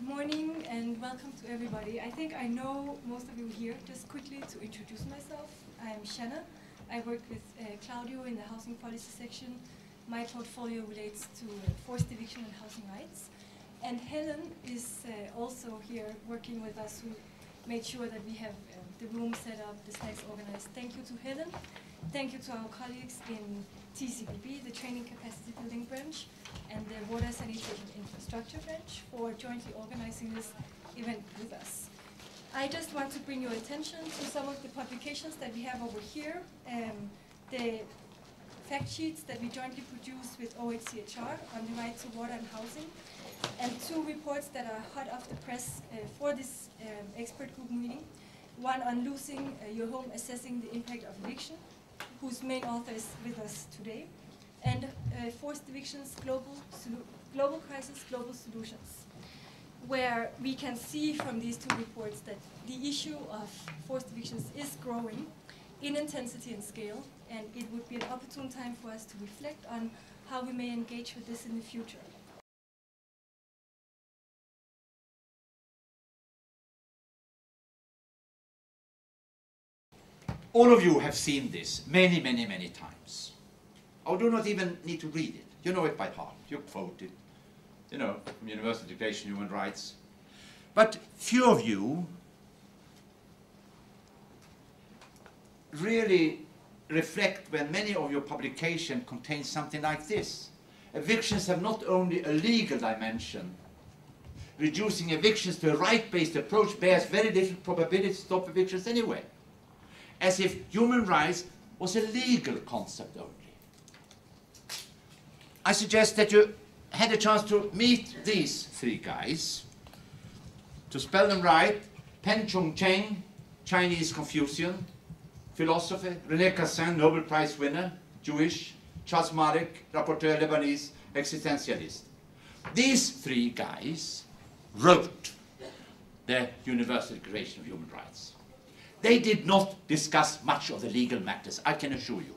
Good morning and welcome to everybody. I think I know most of you here. Just quickly to introduce myself, I'm Shanna. I work with Claudio in the housing policy section. My portfolio relates to forced eviction and housing rights. And Helen is also here working with us, who made sure that we have the room set up, the slides organized. Thank you to Helen. Thank you to our colleagues in TCBB, the Training Capacity Building branch, and the Water Sanitation Infrastructure branch for jointly organizing this event with us. I just want to bring your attention to some of the publications that we have over here. The fact sheets that we jointly produced with OHCHR on the right to water and housing, and two reports that are hot off the press for this expert group meeting. One on losing your home, assessing the impact of eviction, whose main author is with us today, and Forced Evictions, Global Crisis, Global Solutions, where we can see from these two reports that the issue of forced evictions is growing in intensity and scale, and it would be an opportune time for us to reflect on how we may engage with this in the future. All of you have seen this many, many, many times. I do not even need to read it. You know it by heart. You quote it, you know, from Universal Declaration of Human Rights. But few of you really reflect when many of your publications contain something like this. Evictions have not only a legal dimension. Reducing evictions to a right-based approach bears very little probability to stop evictions anyway. As if human rights was a legal concept only. I suggest that you had a chance to meet these three guys. To spell them right: Pen Chong-cheng, Chinese Confucian, philosopher; René Cassin, Nobel Prize winner, Jewish; Charles Marek, rapporteur, Lebanese, existentialist. These three guys wrote the Universal Declaration of Human Rights. They did not discuss much of the legal matters, I can assure you.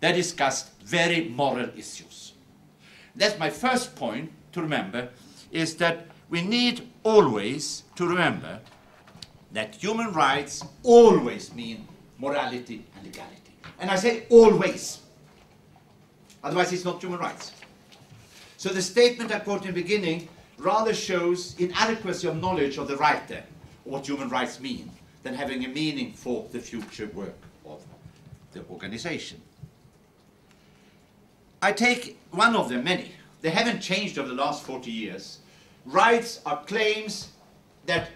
They discussed very moral issues. That's my first point to remember, is that we need always to remember that human rights always mean morality and legality. And I say always. Otherwise it's not human rights. So the statement I quoted in the beginning rather shows inadequacy of knowledge of the writer, what human rights mean, than having a meaning for the future work of the organization. I take one of them, many. They haven't changed over the last 40 years. Rights are claims that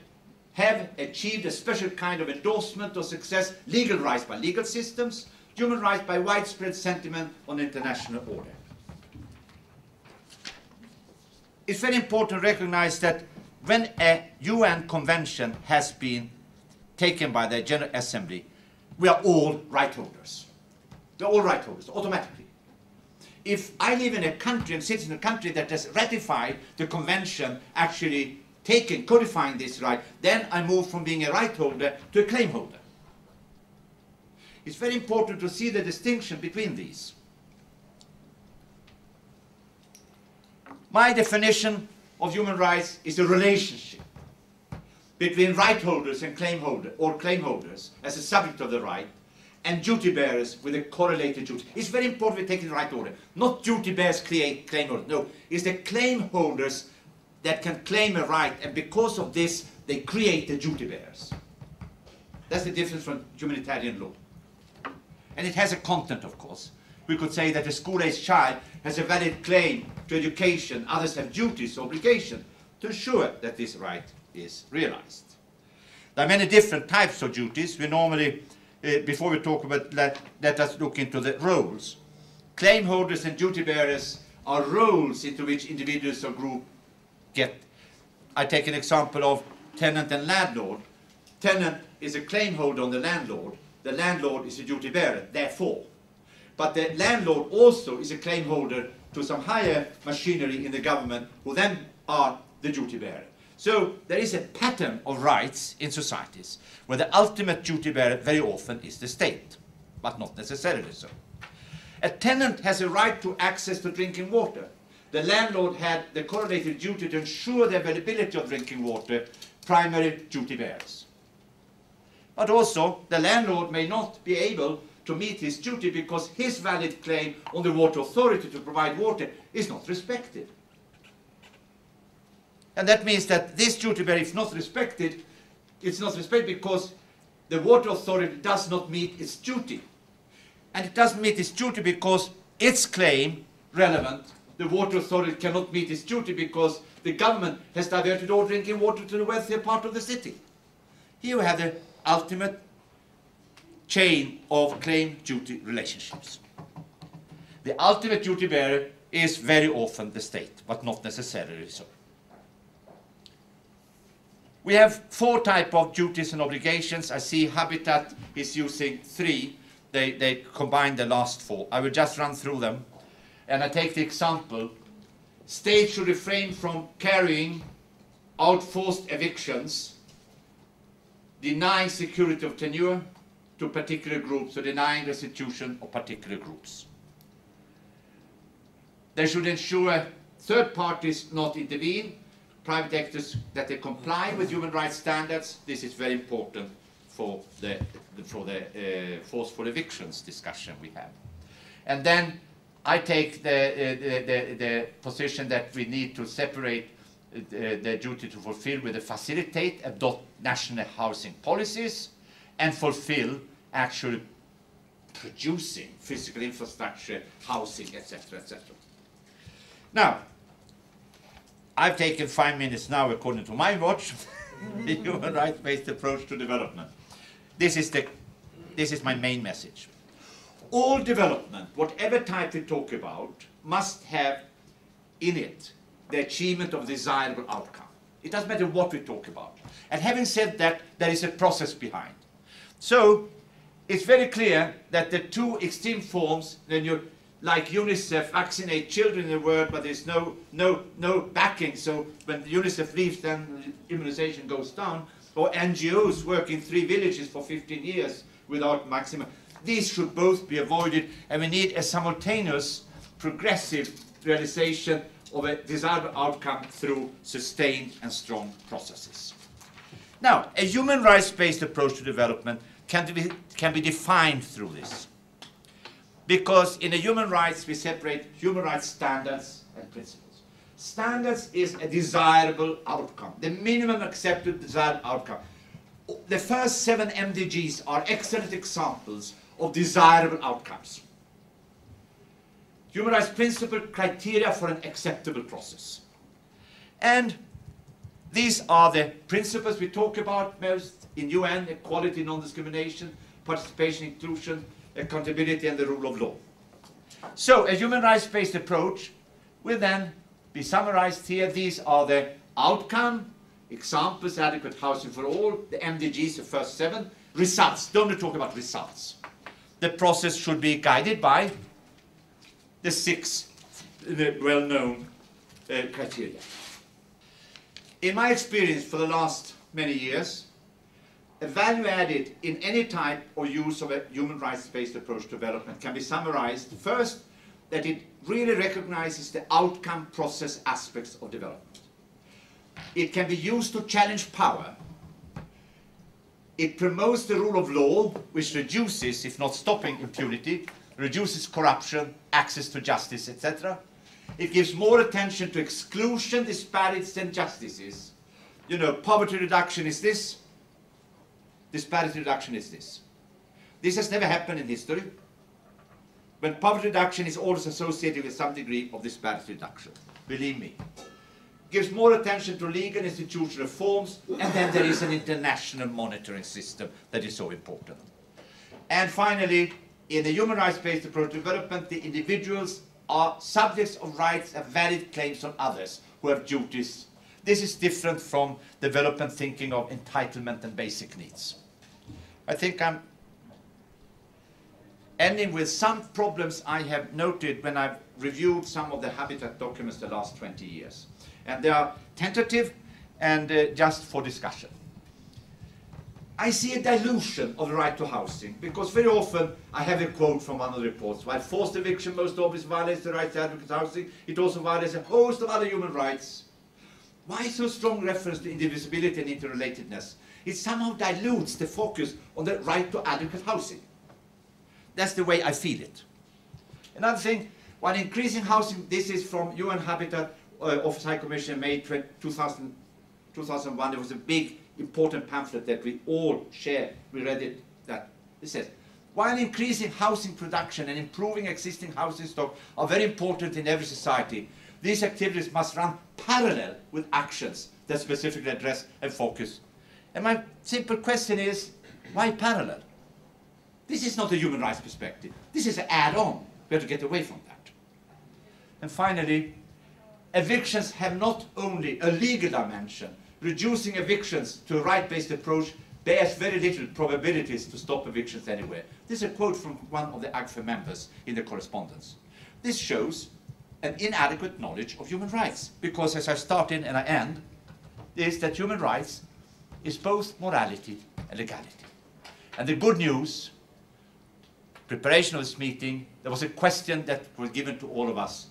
have achieved a special kind of endorsement or success. Legal rights by legal systems, human rights by widespread sentiment on international order. It's very important to recognize that when a UN convention has been taken by the General Assembly, we are all right holders. We're all right holders, automatically. If I live in a country and sit in a country that has ratified the convention, actually taken, codifying this right, then I move from being a right holder to a claim holder. It's very important to see the distinction between these. My definition of human rights is a relationship between right holders and claim holders, or claim holders as a subject of the right, and duty bearers with a correlated duty. It's very important we take it in the right order. Not duty bearers create claim holders. No, it's the claim holders that can claim a right, and because of this, they create the duty bearers. That's the difference from humanitarian law. And it has a content, of course. We could say that a school-aged child has a valid claim to education. Others have duties, obligation to ensure that this right is realized. There are many different types of duties. We normally, before we talk about that, let us look into the roles. Claim holders and duty bearers are roles into which individuals or group get. I take an example of tenant and landlord. Tenant is a claim holder on the landlord is a duty bearer, therefore. But the landlord also is a claim holder to some higher machinery in the government, who then are the duty bearer. So there is a pattern of rights in societies where the ultimate duty bearer very often is the state, but not necessarily so. A tenant has a right to access to drinking water. the landlord had the correlated duty to ensure the availability of drinking water, primary duty bearers. But also, the landlord may not be able to meet his duty because his valid claim on the water authority to provide water is not respected. And that means that this duty bearer is not respected. It's not respected because the water authority does not meet its duty. And it doesn't meet its duty because its claim, relevant, the water authority cannot meet its duty because the government has diverted all drinking water to the wealthier part of the city. Here we have the ultimate chain of claim-duty relationships. The ultimate duty bearer is very often the state, but not necessarily so. We have 4 types of duties and obligations. I see Habitat is using 3. They combine the last 4. I will just run through them. And I take the example. State should refrain from carrying out forced evictions, denying security of tenure to particular groups, or denying restitution of particular groups. They should ensure third parties not intervene, private actors that they comply with human rights standards. This is very important for the forceful evictions discussion we have. And then I take the position that we need to separate the duty to fulfill with the facilitate, adopt national housing policies, and fulfill actually producing physical infrastructure, housing, etc., etc. Now, I've taken 5 minutes now, according to my watch, the human rights-based approach to development. This is my main message. All development, whatever type we talk about, must have in it the achievement of desirable outcome. It doesn't matter what we talk about. And having said that, there is a process behind. So, it's very clear that the 2 extreme forms, when you, like UNICEF, vaccinate children in the world, but there's no backing, so when UNICEF leaves, then immunization goes down, or NGOs work in 3 villages for 15 years without maximum. These should both be avoided, and we need a simultaneous, progressive realization of a desirable outcome through sustained and strong processes. Now, a human rights-based approach to development can be defined through this. Because in the human rights, we separate human rights standards and principles. Standards is a desirable outcome, the minimum accepted desired outcome. The first 7 MDGs are excellent examples of desirable outcomes. Human rights principle criteria for an acceptable process. And these are the principles we talk about most in UN: equality, non-discrimination, participation, inclusion, accountability, and the rule of law. So a human rights-based approach will then be summarized here. These are the outcome, examples: adequate housing for all, the MDGs, the first 7, results. Don't talk about results. The process should be guided by the 6 well-known criteria. In my experience for the last many years, a value added in any type or use of a human rights-based approach to development can be summarized first, that it really recognizes the outcome process aspects of development. It can be used to challenge power. It promotes the rule of law, which reduces, if not stopping, impunity, reduces corruption, access to justice, etc. It gives more attention to exclusion, disparities, and injustices. You know, poverty reduction is this, disparity reduction is this. This has never happened in history. When poverty reduction is always associated with some degree of disparity reduction. Believe me. Gives more attention to legal institutional reforms, and then there is an international monitoring system that is so important. And finally, in the human rights-based approach to development, the individuals are subjects of rights and valid claims on others who have duties. This is different from development thinking of entitlement and basic needs. I think I'm ending with some problems I have noted when I've reviewed some of the Habitat documents the last 20 years. And they are tentative and just for discussion. I see a dilution of the right to housing, because very often I have a quote from one of the reports: while forced eviction most obviously violates the right to adequate housing, it also violates a host of other human rights. Why so strong reference to indivisibility and interrelatedness? It somehow dilutes the focus on the right to adequate housing. That's the way I feel it. Another thing, while increasing housing, this is from UN Habitat Office High Commission, May 2001. There was a big, important pamphlet that we all share. We read it. That it says, while increasing housing production and improving existing housing stock are very important in every society, these activities must run parallel with actions that specifically address and focus. And my simple question is, why parallel? This is not a human rights perspective. This is an add-on. We have to get away from that. And finally, evictions have not only a legal dimension. Reducing evictions to a right-based approach bears very little probabilities to stop evictions anywhere. This is a quote from one of the AGFA members in the correspondence. This shows an inadequate knowledge of human rights, because as I start in and I end, is that human rights is both morality and legality. And the good news, preparation of this meeting, there was a question that was given to all of us.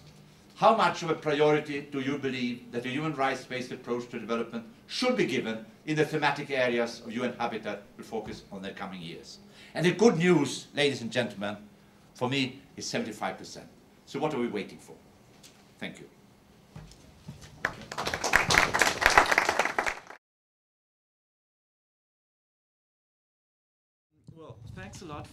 How much of a priority do you believe that a human rights-based approach to development should be given in the thematic areas of UN Habitat will focus on the coming years? And the good news, ladies and gentlemen, for me is 75%. So what are we waiting for? Thank you. Well, thanks a lot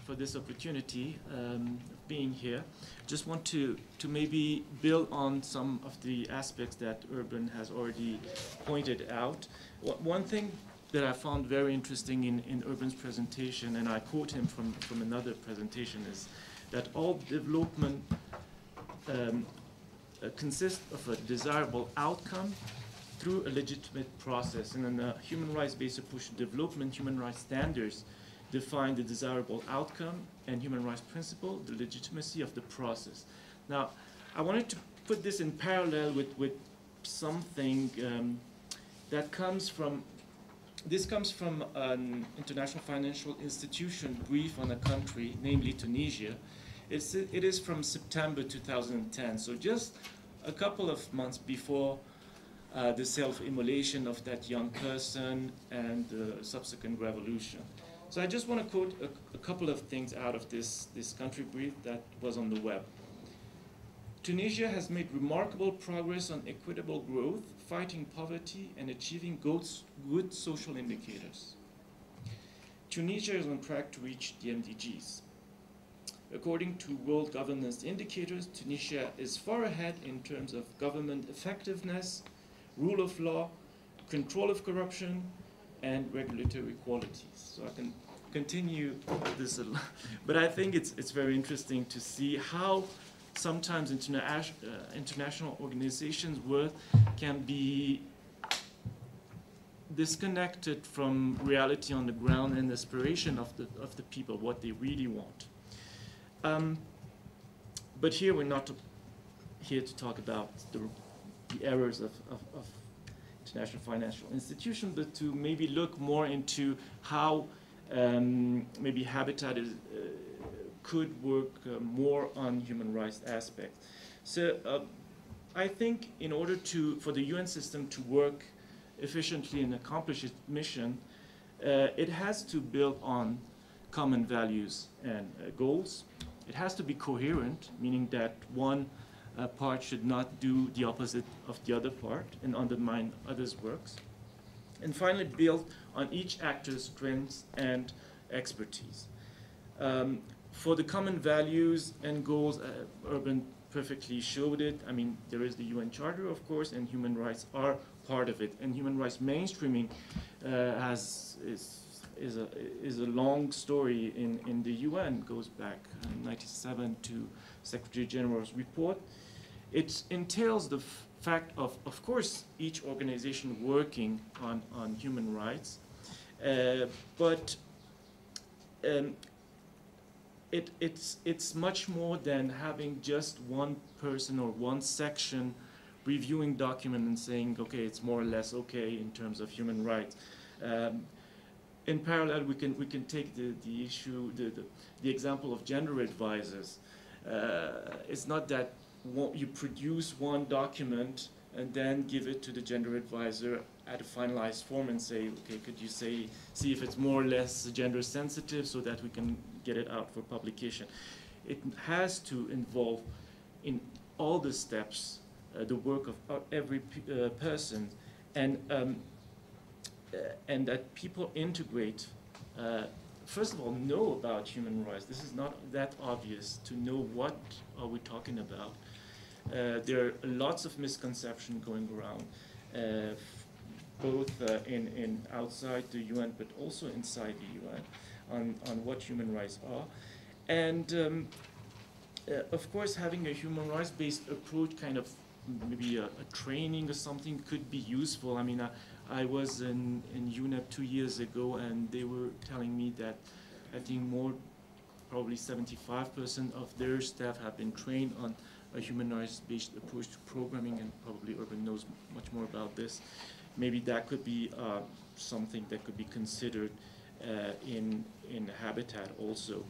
for this opportunity of being here. Just want to maybe build on some of the aspects that Urban has already pointed out. One thing that I found very interesting in Urban's presentation, and I quote him from another presentation, is that all development consists of a desirable outcome through a legitimate process. And in a human rights-based approach to development, human rights standards define the desirable outcome, and human rights principle, the legitimacy of the process. Now, I wanted to put this in parallel with something that comes from, this comes from an international financial institution brief on a country, namely Tunisia. It is from September 2010, so just a couple of months before the self-immolation of that young person and the subsequent revolution. So I just want to quote a couple of things out of this country brief that was on the web. Tunisia has made remarkable progress on equitable growth, fighting poverty, and achieving good social indicators. Tunisia is on track to reach the MDGs. According to World Governance Indicators, Tunisia is far ahead in terms of government effectiveness, rule of law, control of corruption, and regulatory qualities. So I can continue this, but I think it's very interesting to see how sometimes international organizations' work can be disconnected from reality on the ground and aspiration of the people, what they really want. But here we're not here to talk about the errors of international financial institutions, but to maybe look more into how maybe Habitat could work more on human rights aspects. So I think in order for the UN system to work efficiently and accomplish its mission, it has to build on common values and goals. It has to be coherent, meaning that one part should not do the opposite of the other part and undermine others' works. And finally, build on each actor's strengths and expertise. For the common values and goals, Urban perfectly showed it. I mean, there is the UN Charter, of course, and human rights are part of it. And human rights mainstreaming is a long story in the UN, goes back in 1997 to Secretary General's report. It entails the fact of course, each organization working on human rights, but it's much more than having just one person or one section reviewing document and saying, okay, it's more or less okay in terms of human rights. in parallel, we can take the issue, the example of gender advisors. It's not that you produce one document and then give it to the gender advisor at a finalized form and say, okay, could you see if it's more or less gender sensitive so that we can get it out for publication. It has to involve in all the steps the work of every person, and that people integrate, first of all, know about human rights. This is not that obvious to know what are we talking about. There are lots of misconceptions going around, both in outside the UN, but also inside the UN, on what human rights are. And of course, having a human rights-based approach, kind of maybe a training or something, could be useful. I mean, I was in UNEP 2 years ago, and they were telling me that I think probably 75% of their staff have been trained on a human rights-based approach to programming, and probably Urban knows much more about this. Maybe that could be something that could be considered in Habitat also.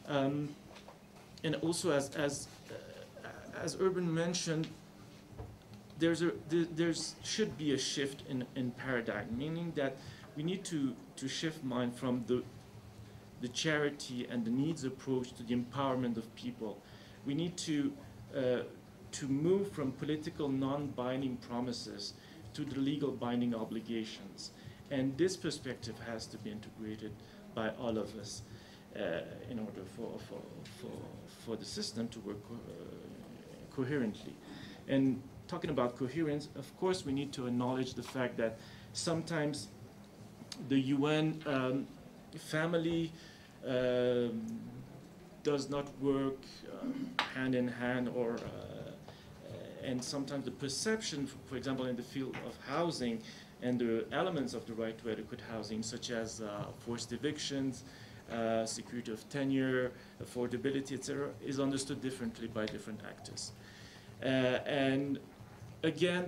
And also, as Urban mentioned, there should be a shift in paradigm, meaning that we need to shift mind from the charity and the needs approach to the empowerment of people. We need to move from political non-binding promises to the legal binding obligations. And this perspective has to be integrated by all of us in order for the system to work coherently. And talking about coherence, of course, we need to acknowledge the fact that sometimes the UN family does not work hand in hand, or and sometimes the perception, for example, in the field of housing and the elements of the right to adequate housing, such as forced evictions, security of tenure, affordability, etc., is understood differently by different actors. And again,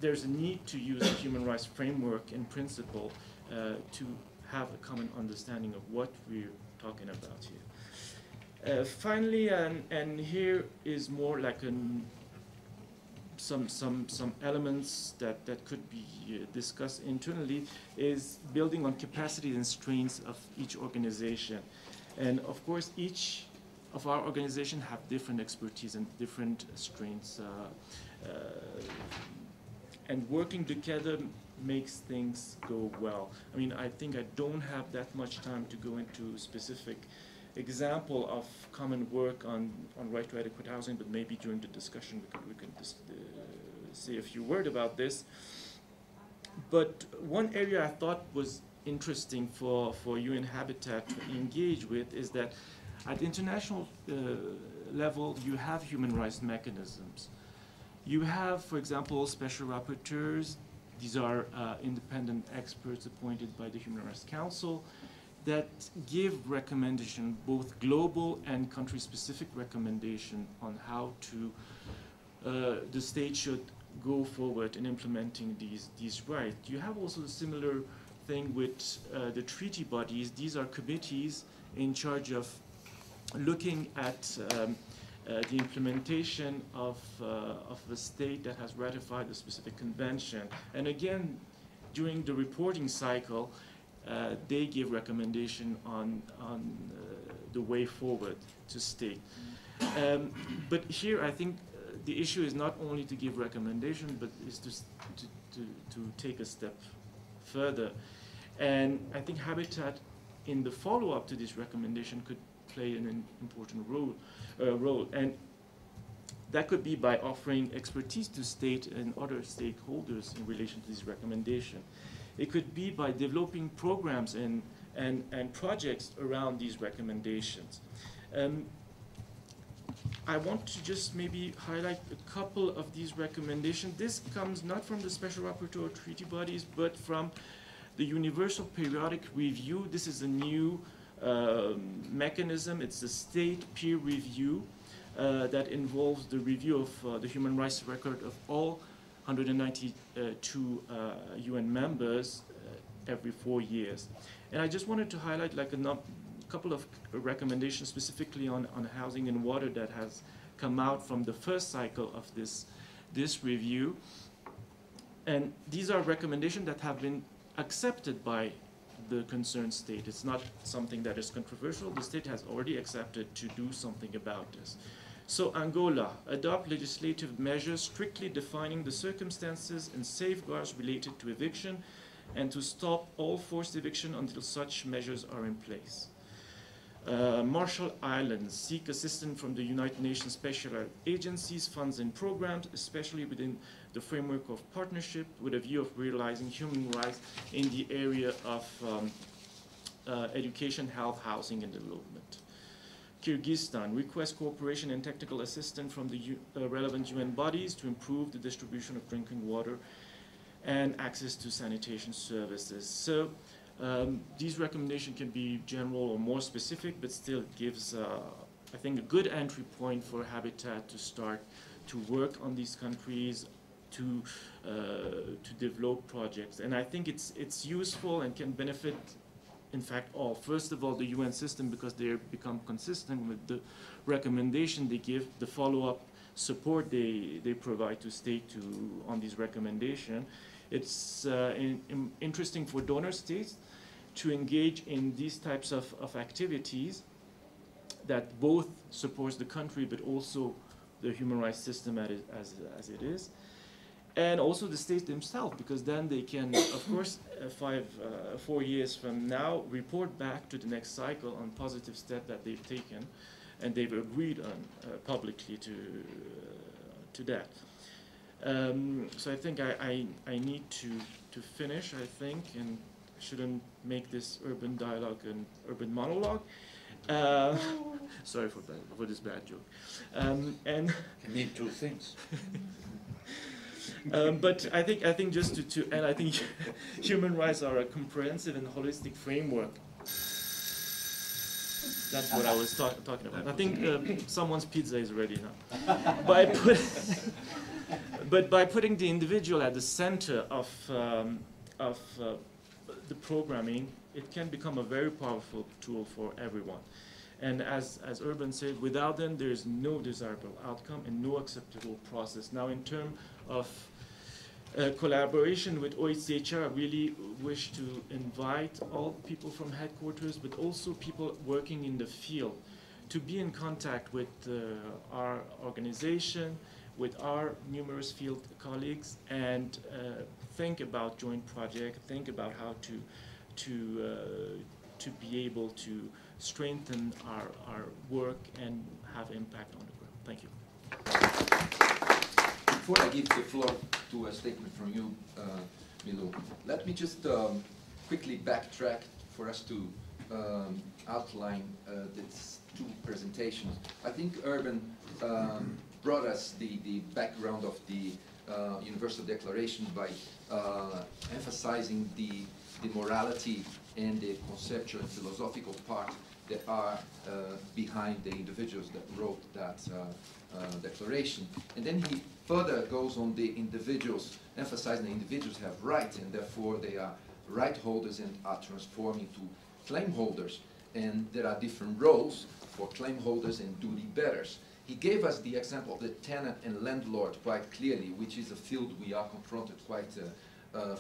there's a need to use a human rights framework in principle to have a common understanding of what we're talking about here. Finally, and here is more like some elements that could be discussed internally, is building on capacities and strengths of each organization. And of course, each of our organizations have different expertise and different strengths. And working together makes things go well. I mean, I think I don't have that much time to go into specific example of common work on right to adequate housing, but maybe during the discussion we can say a few words about this. But one area I thought was interesting for UN Habitat to engage with is that at the international level, you have human rights mechanisms. You have, for example, special rapporteurs. These are independent experts appointed by the Human Rights Council that give recommendation, both global and country-specific recommendation on how to the state should go forward in implementing these rights. You have also a similar thing with the treaty bodies. These are committees in charge of looking at the implementation of a state that has ratified a specific convention. And again, during the reporting cycle, they give recommendation on the way forward to state. But here, I think the issue is not only to give recommendation, but is to take a step further. And I think Habitat, in the follow-up to this recommendation, could play an important role. And that could be by offering expertise to state and other stakeholders in relation to this recommendation. It could be by developing programs and projects around these recommendations. I want to just maybe highlight a couple of these recommendations. This comes not from the Special Rapporteur or treaty bodies, but from the Universal Periodic Review. This is a new mechanism. It's a state peer review that involves the review of the human rights record of all 192 UN members. every 4 years. And I just wanted to highlight like a couple of recommendations specifically on housing and water that has come out from the first cycle of this review. And these are recommendations that have been accepted by the concerned state. It's not something that is controversial. The state has already accepted to do something about this. So Angola, adopt legislative measures strictly defining the circumstances and safeguards related to eviction and to stop all forced eviction until such measures are in place. Marshall Islands, seek assistance from the United Nations special agencies, funds and programs, especially within the framework of partnership with a view of realizing human rights in the area of education, health, housing and development. Kyrgyzstan, request cooperation and technical assistance from the relevant UN bodies to improve the distribution of drinking water and access to sanitation services. So these recommendations can be general or more specific, but still gives, I think, a good entry point for Habitat to start to work on these countries, to develop projects. And I think it's useful and can benefit, in fact, all. First of all, the UN system, because they become consistent with the recommendation they give, the follow-up support they provide to state on these recommendations. It's interesting for donor states to engage in these types of activities that both supports the country but also the human rights system as it is. And also the states themselves, because then they can, of course, 4 years from now, report back to the next cycle on positive steps that they've taken, and they've agreed on publicly to that. So I think I need to finish, I think, and I shouldn't make this urban dialogue an urban monologue. Sorry for this bad joke. And You need two things. but I think just to end, I think human rights are a comprehensive and holistic framework. That's what I was talking about. I think someone's pizza is ready now. But by putting the individual at the center of the programming, it can become a very powerful tool for everyone. And as Urban said, without them, there is no desirable outcome and no acceptable process. Now, in terms of collaboration with OHCHR, I really wish to invite all people from headquarters, but also people working in the field, to be in contact with our organization, with our numerous field colleagues, and think about joint projects, think about how to be able to strengthen our work and have impact on the ground. Thank you. Before I give the floor to a statement from you, Milou, let me just quickly backtrack for us to outline these two presentations. I think Urban brought us the background of the Universal Declaration by emphasizing the morality and the conceptual and philosophical part that are behind the individuals that wrote that declaration. And then he further goes on the individuals, emphasizing the individuals have rights and therefore they are right holders and are transforming to claim holders. And there are different roles for claim holders and duty bearers. He gave us the example of the tenant and landlord quite clearly, which is a field we are confronted quite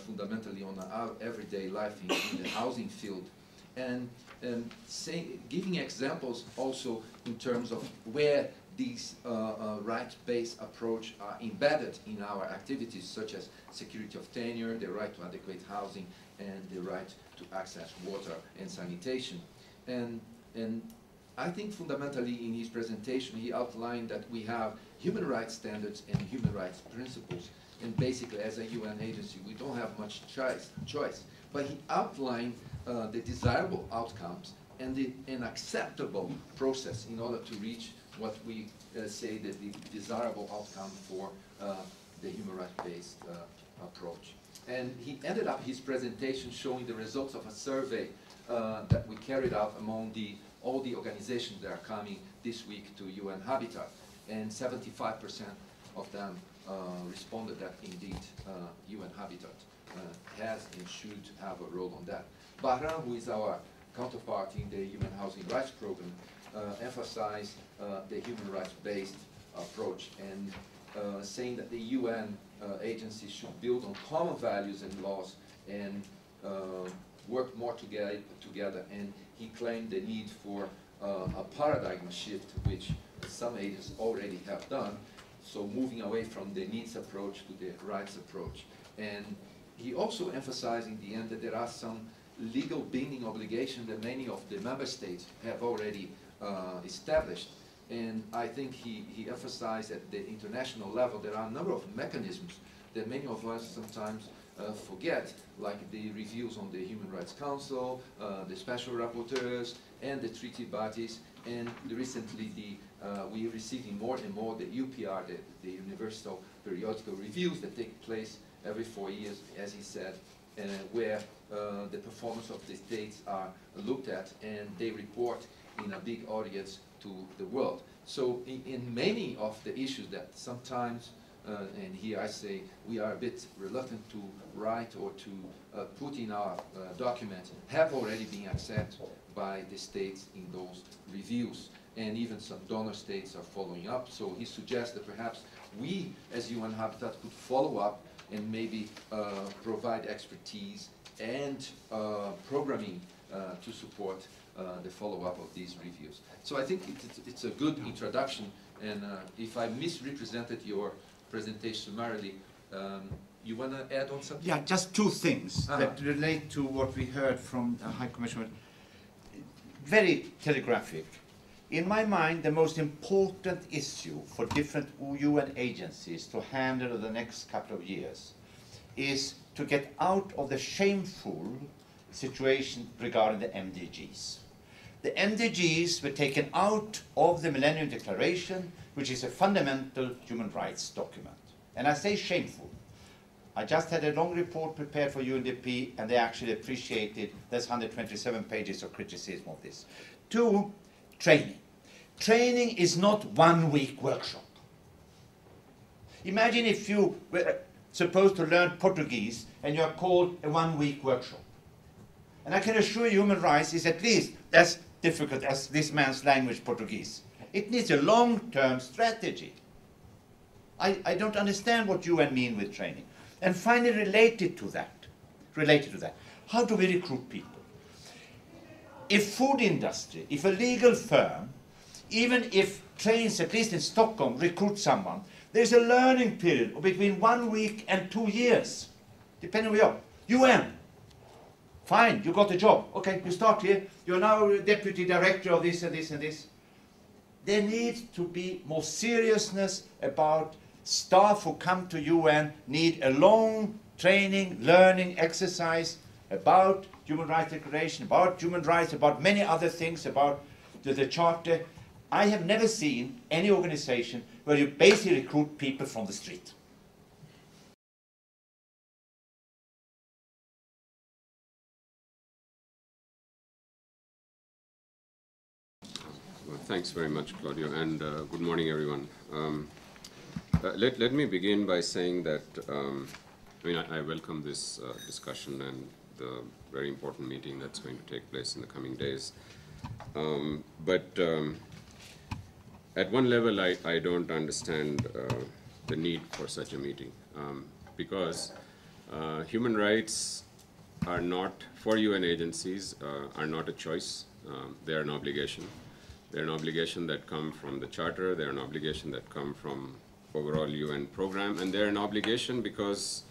fundamentally on our everyday life in the housing field. And giving examples also in terms of where these right-based approach are embedded in our activities, such as security of tenure, the right to adequate housing, and the right to access water and sanitation. And I think fundamentally in his presentation he outlined that we have human rights standards and human rights principles, and basically as a UN agency we don't have much choice. But he outlined the desirable outcomes and an acceptable process in order to reach what we say that the desirable outcome for the human rights-based approach. And he ended up his presentation showing the results of a survey that we carried out among all the organizations that are coming this week to UN Habitat, and 75% of them responded that indeed UN Habitat has and should have a role on that. Bahrain, who is our counterpart in the Human Housing Rights Program, emphasized the human rights-based approach and saying that the UN agencies should build on common values and laws and work more together. And he claimed the need for a paradigm shift, which some agencies already have done, so moving away from the needs approach to the rights approach. And he also emphasized in the end that there are some legal binding obligations that many of the member states have already established. And I think he emphasized at the international level there are a number of mechanisms that many of us sometimes forget, like the reviews on the Human Rights Council, the special rapporteurs, and the treaty bodies. And recently we are receiving more and more the UPR, the Universal Periodical Reviews that take place every 4 years, as he said, where the performance of the states are looked at and they report in a big audience to the world. So in many of the issues that sometimes, and here I say we are a bit reluctant to write or to put in our documents, have already been accepted by the states in those reviews. And even some donor states are following up. So he suggests that perhaps we, as UN Habitat, could follow up and maybe provide expertise and programming to support the follow-up of these reviews. So I think it's a good introduction, and if I misrepresented your presentation summarily, you want to add on something? Yeah, just two things that relate to what we heard from High Commissioner. Very telegraphic. In my mind, the most important issue for different UN agencies to handle in the next couple of years is to get out of the shameful situation regarding the MDGs. The MDGs were taken out of the Millennium Declaration, which is a fundamental human rights document. And I say shameful. I just had a long report prepared for UNDP, and they actually appreciated there's 127 pages of criticism of this. Two, training. Training is not 1 week workshop. Imagine if you were supposed to learn Portuguese and you are called a 1 week workshop. And I can assure you human rights is at least as difficult as this man's language, Portuguese. It needs a long-term strategy. I don't understand what UN mean with training. And finally, related to that, how do we recruit people? If food industry, if a legal firm, even if trains, at least in Stockholm, recruit someone, there's a learning period of between 1 week and 2 years, depending on where you are. UN, fine, you got a job. Okay, you start here. You're now deputy director of this and this and this. There needs to be more seriousness about staff who come to UN need a long training, learning exercise about human rights declaration, about human rights, about many other things, about the charter. I have never seen any organization where you basically recruit people from the street. Well, thanks very much, Claudio, and good morning, everyone. Let me begin by saying that I welcome this discussion and the very important meeting that's going to take place in the coming days. At one level, I don't understand the need for such a meeting because human rights are not, for UN agencies, are not a choice. They are an obligation. They're an obligation that come from the Charter. They're an obligation that come from overall UN program. And they're an obligation because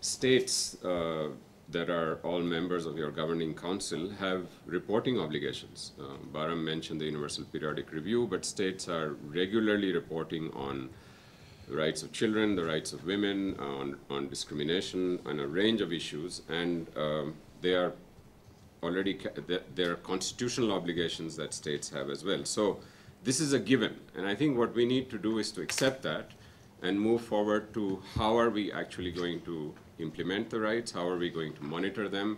states that are all members of your governing council have reporting obligations. Bahram mentioned the Universal Periodic Review, but states are regularly reporting on the rights of children, the rights of women, on discrimination, on a range of issues, and they are already, there are constitutional obligations that states have as well. So this is a given, and I think what we need to do is to accept that and move forward to how are we actually going to implement the rights, how are we going to monitor them,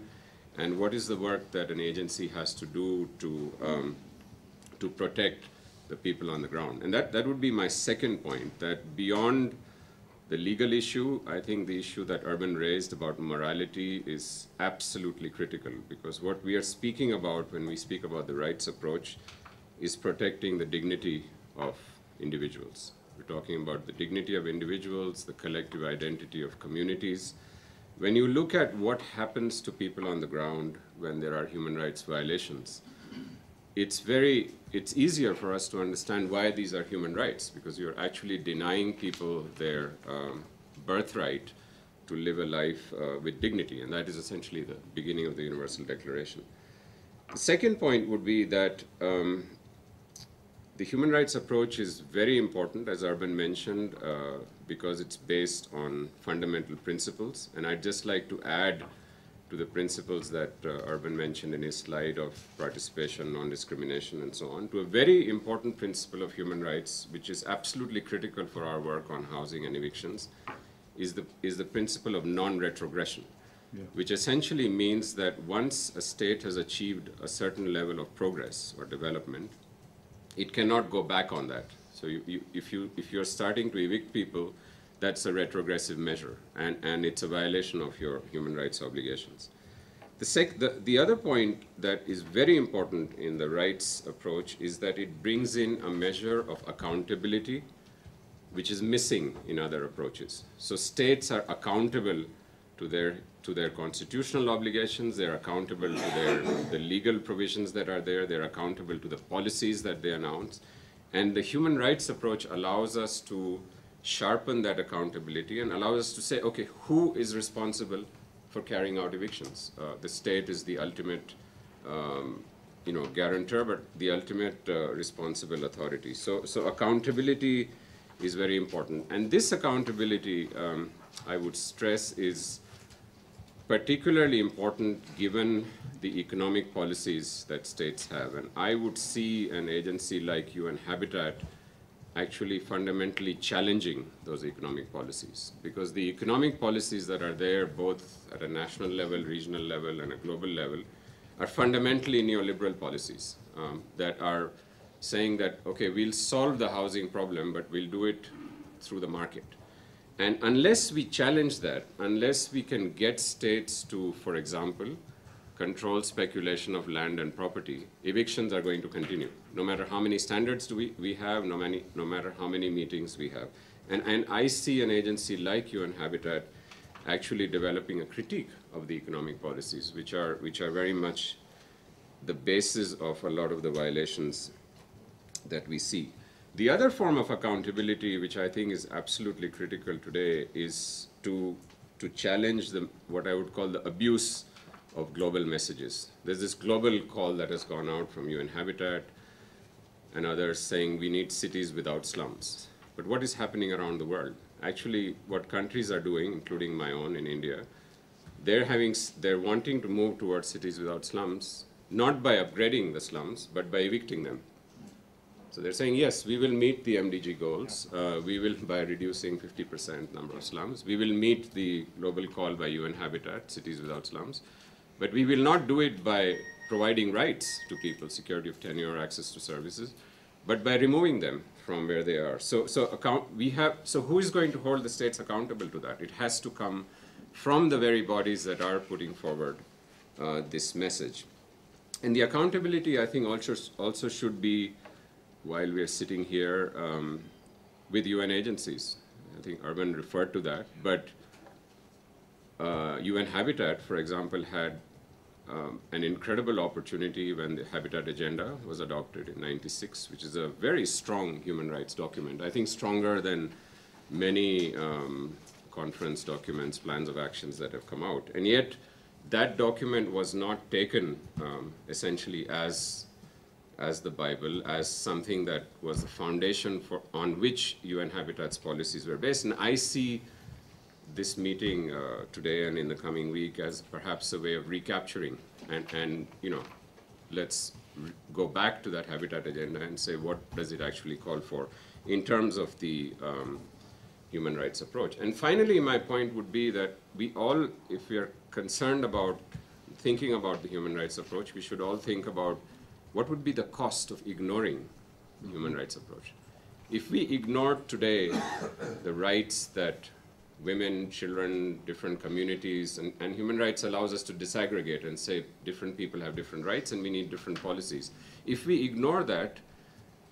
and what is the work that an agency has to do to protect the people on the ground. And that would be my second point, that beyond The legal issue, I think the issue that Urban raised about morality is absolutely critical, because what we are speaking about when we speak about the rights approach is protecting the dignity of individuals. We're talking about the dignity of individuals, the collective identity of communities. When you look at what happens to people on the ground when there are human rights violations, it's easier for us to understand why these are human rights, because you're actually denying people their birthright to live a life with dignity, and that is essentially the beginning of the Universal Declaration. The second point would be that the human rights approach is very important, as Urban mentioned, because it's based on fundamental principles, and I'd just like to add to the principles that Urban mentioned in his slide of participation, non-discrimination, and so on, to a very important principle of human rights, which is absolutely critical for our work on housing and evictions, is the principle of non-retrogression, which essentially means that once a state has achieved a certain level of progress or development, it cannot go back on that. So if you're starting to evict people, that's a retrogressive measure, and it's a violation of your human rights obligations. The other point that is very important in the rights approach is that it brings in a measure of accountability, which is missing in other approaches. So states are accountable to their constitutional obligations, they're accountable to the legal provisions that are there, they're accountable to the policies that they announce, and the human rights approach allows us to sharpen that accountability and allows us to say, okay, who is responsible for carrying out evictions? The state is the ultimate guarantor, but the ultimate responsible authority. So accountability is very important. And this accountability, I would stress, is particularly important given the economic policies that states have. And I would see an agency like UN Habitat actually fundamentally challenging those economic policies, because the economic policies that are there, both at a national level, regional level, and a global level, are fundamentally neoliberal policies that are saying that, okay, we'll solve the housing problem, but we'll do it through the market. And unless we challenge that, unless we can get states to, for example, control speculation of land and property, evictions are going to continue, no matter how many standards we have, no matter how many meetings we have. And I see an agency like UN Habitat actually developing a critique of the economic policies, which are very much the basis of a lot of the violations that we see. The other form of accountability, which I think is absolutely critical today, is to challenge what I would call the abuse of global messages. There's this global call that has gone out from UN Habitat and others saying we need cities without slums. But what is happening around the world? Actually, what countries are doing, including my own in India, they're wanting to move towards cities without slums, not by upgrading the slums, but by evicting them. So they're saying, yes, we will meet the MDG goals. We will, by reducing 50% number of slums, we will meet the global call by UN Habitat, cities without slums. But we will not do it by providing rights to people, security of tenure, access to services, but by removing them from where they are. So who is going to hold the states accountable to that? It has to come from the very bodies that are putting forward this message. And the accountability, I think, also should be, while we are sitting here, with UN agencies. I think Urban referred to that, but UN Habitat, for example, had an incredible opportunity when the Habitat Agenda was adopted in '96, which is a very strong human rights document. I think stronger than many conference documents, plans of actions that have come out. And yet, that document was not taken essentially as the Bible, as something that was the foundation on which UN Habitat's policies were based. And I see this meeting today and in the coming week as perhaps a way of recapturing and let's go back to that Habitat Agenda and say, what does it actually call for in terms of the human rights approach. And finally, my point would be that we all, if we are concerned about thinking about the human rights approach, we should all think about what would be the cost of ignoring the human rights approach. If we ignore today the rights that women, children, different communities, and human rights allows us to disaggregate and say different people have different rights and we need different policies. If we ignore that,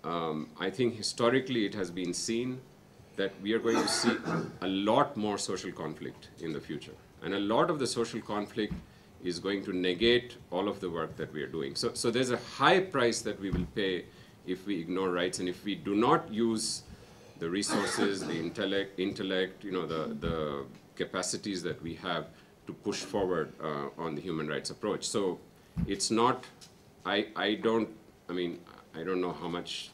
I think historically it has been seen that we are going to see a lot more social conflict in the future. And a lot of the social conflict is going to negate all of the work that we are doing. So there's a high price that we will pay if we ignore rights and if we do not use the resources, the intellect, you know, the capacities that we have to push forward on the human rights approach. So it's not, I don't know how much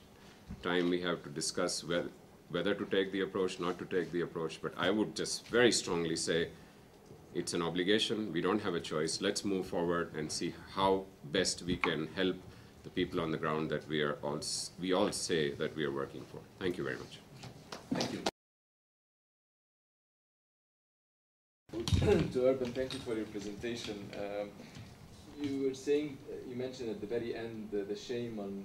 time we have to discuss whether to take the approach, not to take the approach, but I would just very strongly say it's an obligation. We don't have a choice. Let's move forward and see how best we can help the people on the ground that we all say that we are working for. Thank you very much. Thank you. To Urban, thank you for your presentation. You were saying, you mentioned at the very end the shame on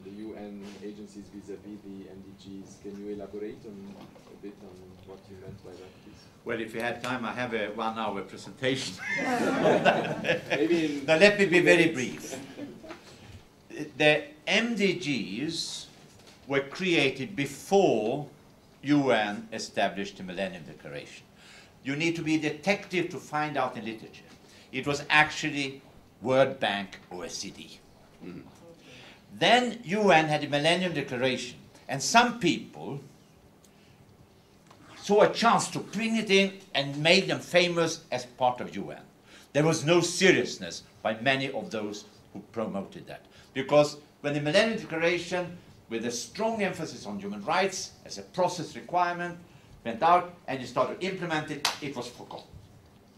the UN agencies vis-a-vis the MDGs. Can you elaborate a bit on what you meant by that, please? Well, if you had time, I have a 1-hour presentation. Maybe now, let me be very brief. The MDGs were created before UN established the Millennium Declaration. You need to be a detective to find out in literature. It was actually World Bank OECD. Then UN had the Millennium Declaration, and some people saw a chance to bring it in and made them famous as part of UN. There was no seriousness by many of those who promoted that. Because when the Millennium Declaration, with a strong emphasis on human rights as a process requirement, went out and you started to implement it, it was forgotten.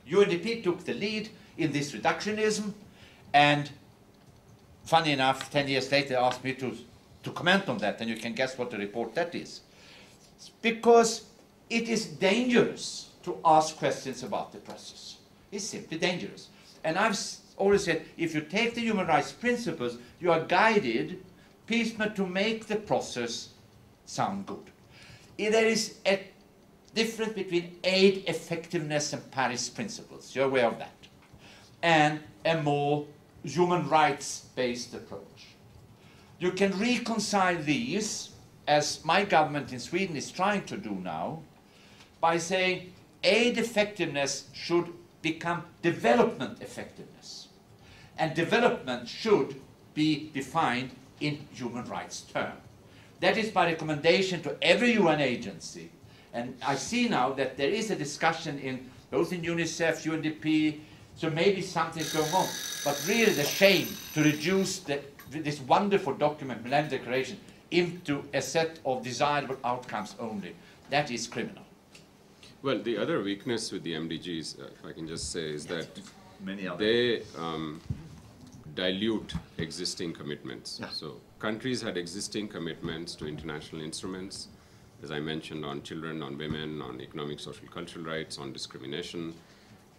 UNDP took the lead in this reductionism, and funny enough, 10 years later they asked me to comment on that, and you can guess what the report that is. It's because it is dangerous to ask questions about the process. It's simply dangerous. And I've always said, if you take the human rights principles, you are guided piecemeal to make the process sound good. There is a difference between aid effectiveness and Paris principles, you're aware of that, and a more human rights-based approach. You can reconcile these, as my government in Sweden is trying to do now, by saying aid effectiveness should become development effectiveness. And development should be defined in human rights terms. That is my recommendation to every UN agency. And I see now that there is a discussion in both in UNICEF, UNDP, so maybe something's going on. But really the shame to reduce this wonderful document, Millennium Declaration, into a set of desirable outcomes only. That is criminal. Well, the other weakness with the MDGs, if I can just say, is that Many others. they dilute existing commitments. Yeah. So countries had existing commitments to international instruments, as I mentioned, on children, on women, on economic, social, cultural rights, on discrimination.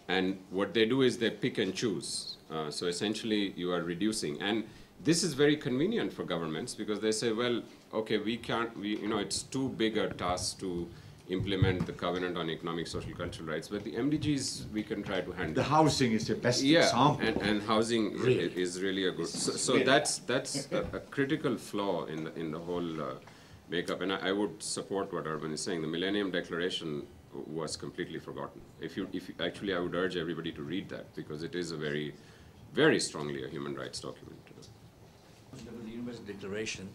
And what they do is they pick and choose. So essentially, you are reducing. And this is very convenient for governments because they say, well, okay, it's too big a task to implement the Covenant on Economic, Social, Cultural Rights, but the MDGs we can try to handle. The housing is the best example. And housing Really? is really a good. So Really? that's a critical flaw in the whole makeup. And I would support what Urban is saying. The Millennium Declaration was completely forgotten. If actually, I would urge everybody to read that because it is a very, very strongly a human rights document. The Universal Declaration,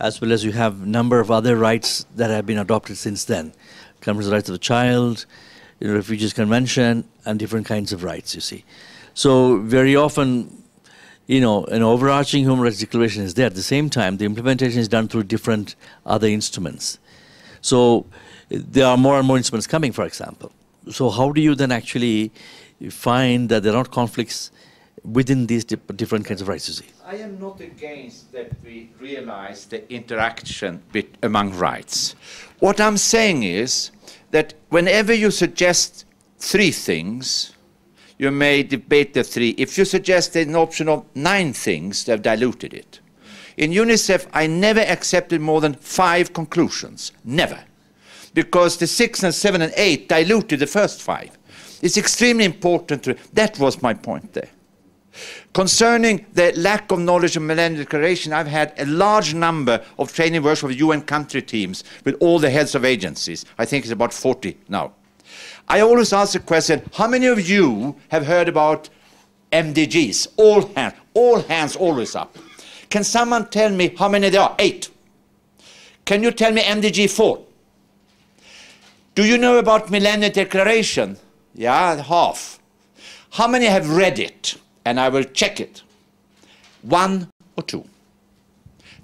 as well as you have a number of other rights that have been adopted since then. Comes the rights of the child, the Refugees Convention, and different kinds of rights, you see. So very often, an overarching human rights declaration is there. At the same time, the implementation is done through different other instruments. So there are more and more instruments coming, for example. So how do you then actually find that there are not conflicts within these different kinds of rights, you see? I am not against that we realize the interaction among rights. What I'm saying is that whenever you suggest 3 things, you may debate the 3. If you suggest an option of 9 things, they've diluted it. In UNICEF, I never accepted more than 5 conclusions. Never. because the 6 and 7 and 8 diluted the first 5. It's extremely important to, that was my point there. Concerning the lack of knowledge of Millennium Declaration, I've had a large number of training workshops with UN country teams with all the heads of agencies. I think it's about 40 now. I always ask the question, how many of you have heard about MDGs? All hands always up. Can someone tell me how many there are? 8. Can you tell me MDG 4? Do you know about Millennium Declaration? Yeah, half. How many have read it? And I will check it. 1 or 2.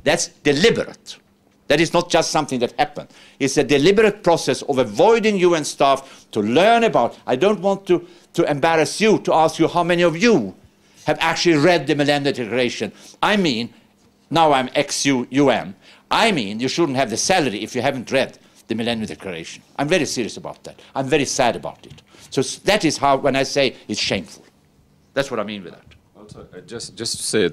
That's deliberate. That is not just something that happened. It's a deliberate process of avoiding UN staff to learn about. I don't want to embarrass you to ask you how many of you have actually read the Millennium Declaration. I mean, now I'm ex-UN, I mean you shouldn't have the salary if you haven't read the Millennium Declaration. I'm very serious about that. I'm very sad about it. So that is how, when I say it's shameful. That's what I mean with that. Also, just to say,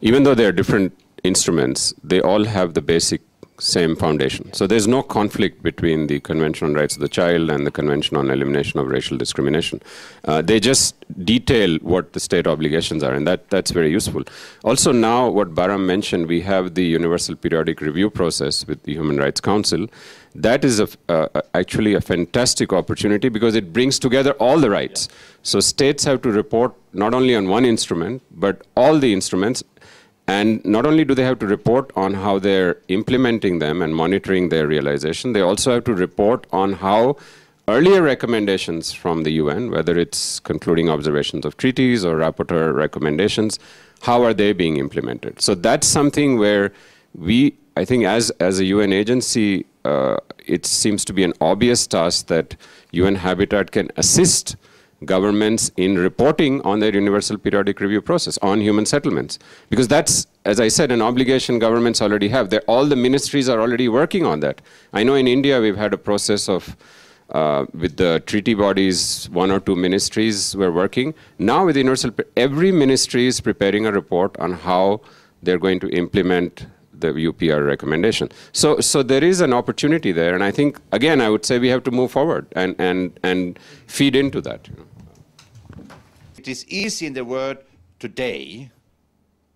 even though there are different instruments, they all have the basic same foundation. So there's no conflict between the Convention on Rights of the Child and the Convention on Elimination of Racial Discrimination. They just detail what the state obligations are, and that's very useful. Also now, what Baram mentioned, we have the Universal Periodic Review process with the Human Rights Council. That is actually a fantastic opportunity because it brings together all the rights. So states have to report not only on one instrument, but all the instruments. And not only do they have to report on how they're implementing them and monitoring their realization, they also have to report on how earlier recommendations from the UN, whether it's concluding observations of treaties or rapporteur recommendations, how are they being implemented? So that's something where I think as a UN agency, it seems to be an obvious task that UN Habitat can assist governments in reporting on their Universal Periodic Review process on human settlements. Because that's, as I said, an obligation governments already have. All the ministries are already working on that. I know in India we've had a process of, with the treaty bodies, 1 or 2 ministries were working. Now with the Universal, every ministry is preparing a report on how they're going to implement the UPR recommendation. So there is an opportunity there, and I think, again, I would say we have to move forward and feed into that. It is easy in the world today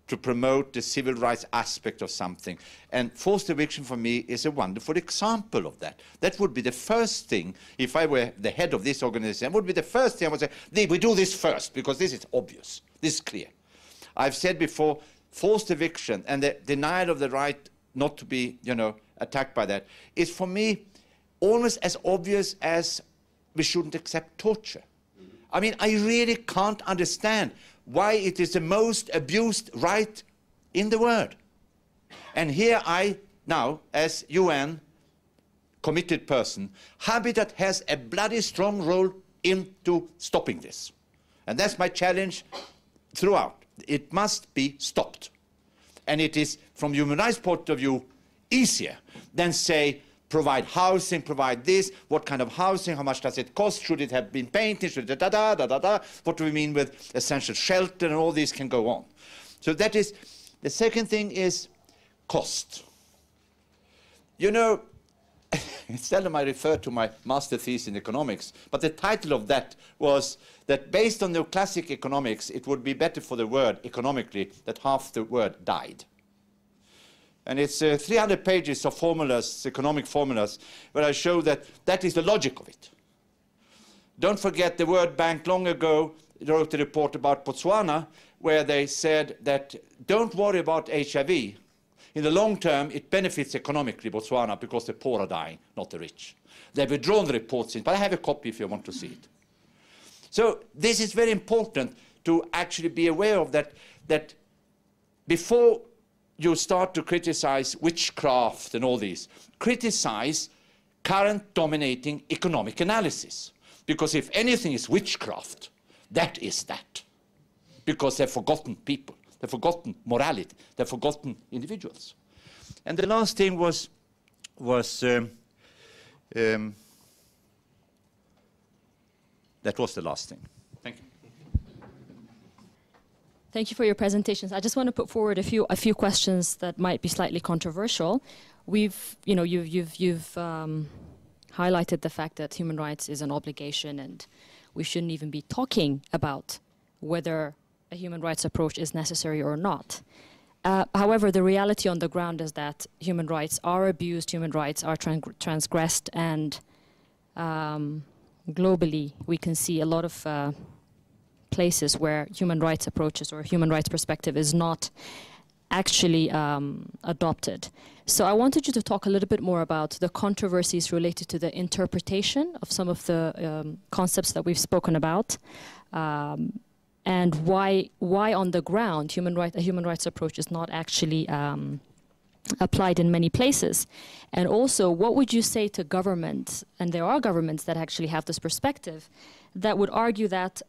to promote the civil rights aspect of something, and forced eviction for me is a wonderful example of that. That would be the first thing, if I were the head of this organization, would be the first thing I would say, we do this first, because this is obvious, this is clear. I've said before, forced eviction and the denial of the right not to be, attacked by that is for me almost as obvious as we shouldn't accept torture. I mean, I really can't understand why it is the most abused right in the world. And here I, now, as UN committed person, Habitat has a bloody strong role into stopping this. And that's my challenge throughout. It must be stopped. And it is, from human rights point of view, easier than say, provide housing, provide this, what kind of housing, how much does it cost, should it have been painted, should it what do we mean with essential shelter, and all these can go on. So that is, the second thing is cost. Seldom I refer to my master thesis in economics, but the title of that was that based on the classic economics, it would be better for the world economically that half the world died. And it's 300 pages of formulas, economic formulas, where I show that that is the logic of it. Don't forget the World Bank long ago wrote a report about Botswana, where they said that don't worry about HIV. In the long term, it benefits economically Botswana because the poor are dying, not the rich. They've withdrawn the reports, but I have a copy if you want to see it. So this is very important to actually be aware of that before you start to criticize witchcraft and all these, criticize current dominating economic analysis. Because if anything is witchcraft, that is that. Because they've forgotten people. They've forgotten morality. They've forgotten individuals. And the last thing was that was the last thing. Thank you. Thank you for your presentations. I just want to put forward a few questions that might be slightly controversial. You've highlighted the fact that human rights is an obligation and we shouldn't even be talking about whether a human rights approach is necessary or not. However, the reality on the ground is that human rights are abused, human rights are transgressed, and globally we can see a lot of places where human rights approaches or human rights perspective is not actually adopted. So I wanted you to talk a little bit more about the controversies related to the interpretation of some of the concepts that we've spoken about, and why on the ground a human rights approach is not actually applied in many places. And also, what would you say to governments, and there are governments that actually have this perspective, that would argue that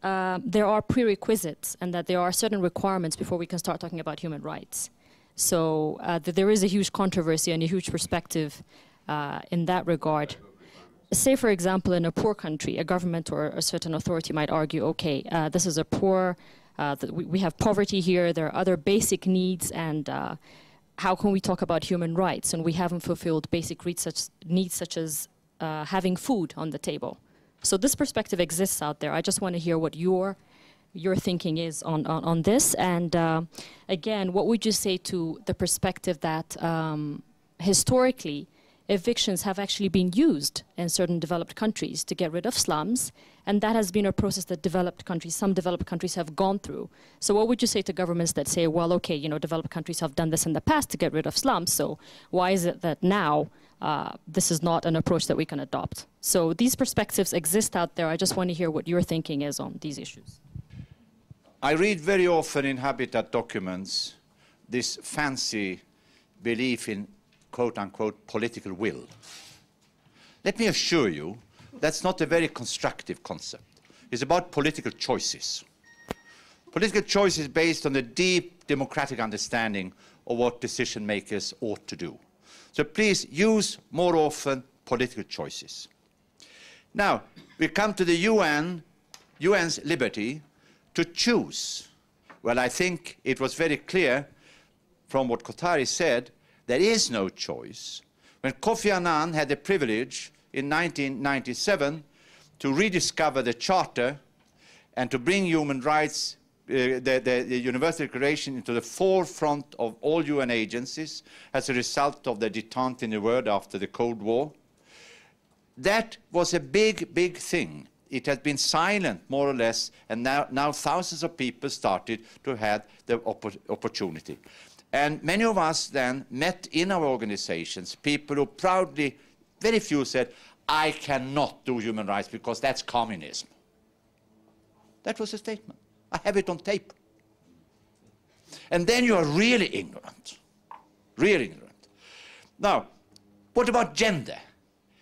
there are prerequisites and that there are certain requirements before we can start talking about human rights. So that there is a huge controversy and a huge perspective in that regard. Say, for example, in a poor country, a government or a certain authority might argue, okay, this is a poor, we have poverty here, there are other basic needs, and how can we talk about human rights? And we haven't fulfilled basic needs such as having food on the table. So this perspective exists out there. I just want to hear what your thinking is on this. And again, what would you say to the perspective that historically evictions have actually been used in certain developed countries to get rid of slums, and that has been a process that some developed countries have gone through. So what would you say to governments that say, well, okay, developed countries have done this in the past to get rid of slums, so why is it that now this is not an approach that we can adopt? So these perspectives exist out there. I just want to hear what your thinking is on these issues. I read very often in Habitat documents this fancy belief in quote-unquote political will. Let me assure you, that's not a very constructive concept. It's about political choices. Political choices based on a deep democratic understanding of what decision makers ought to do. So please use more often political choices. Now, we come to the UN's liberty to choose. Well, I think it was very clear from what Kotari said, there is no choice. When Kofi Annan had the privilege in 1997 to rediscover the Charter and to bring human rights, the Universal Declaration, into the forefront of all UN agencies as a result of the detente in the world after the Cold War, that was a big, big thing. It had been silent, more or less, and now thousands of people started to have the opportunity. And many of us then met in our organizations people who proudly, very few said, I cannot do human rights because that's communism. That was a statement. I have it on tape. And then you are really ignorant. Really ignorant. Now, what about gender?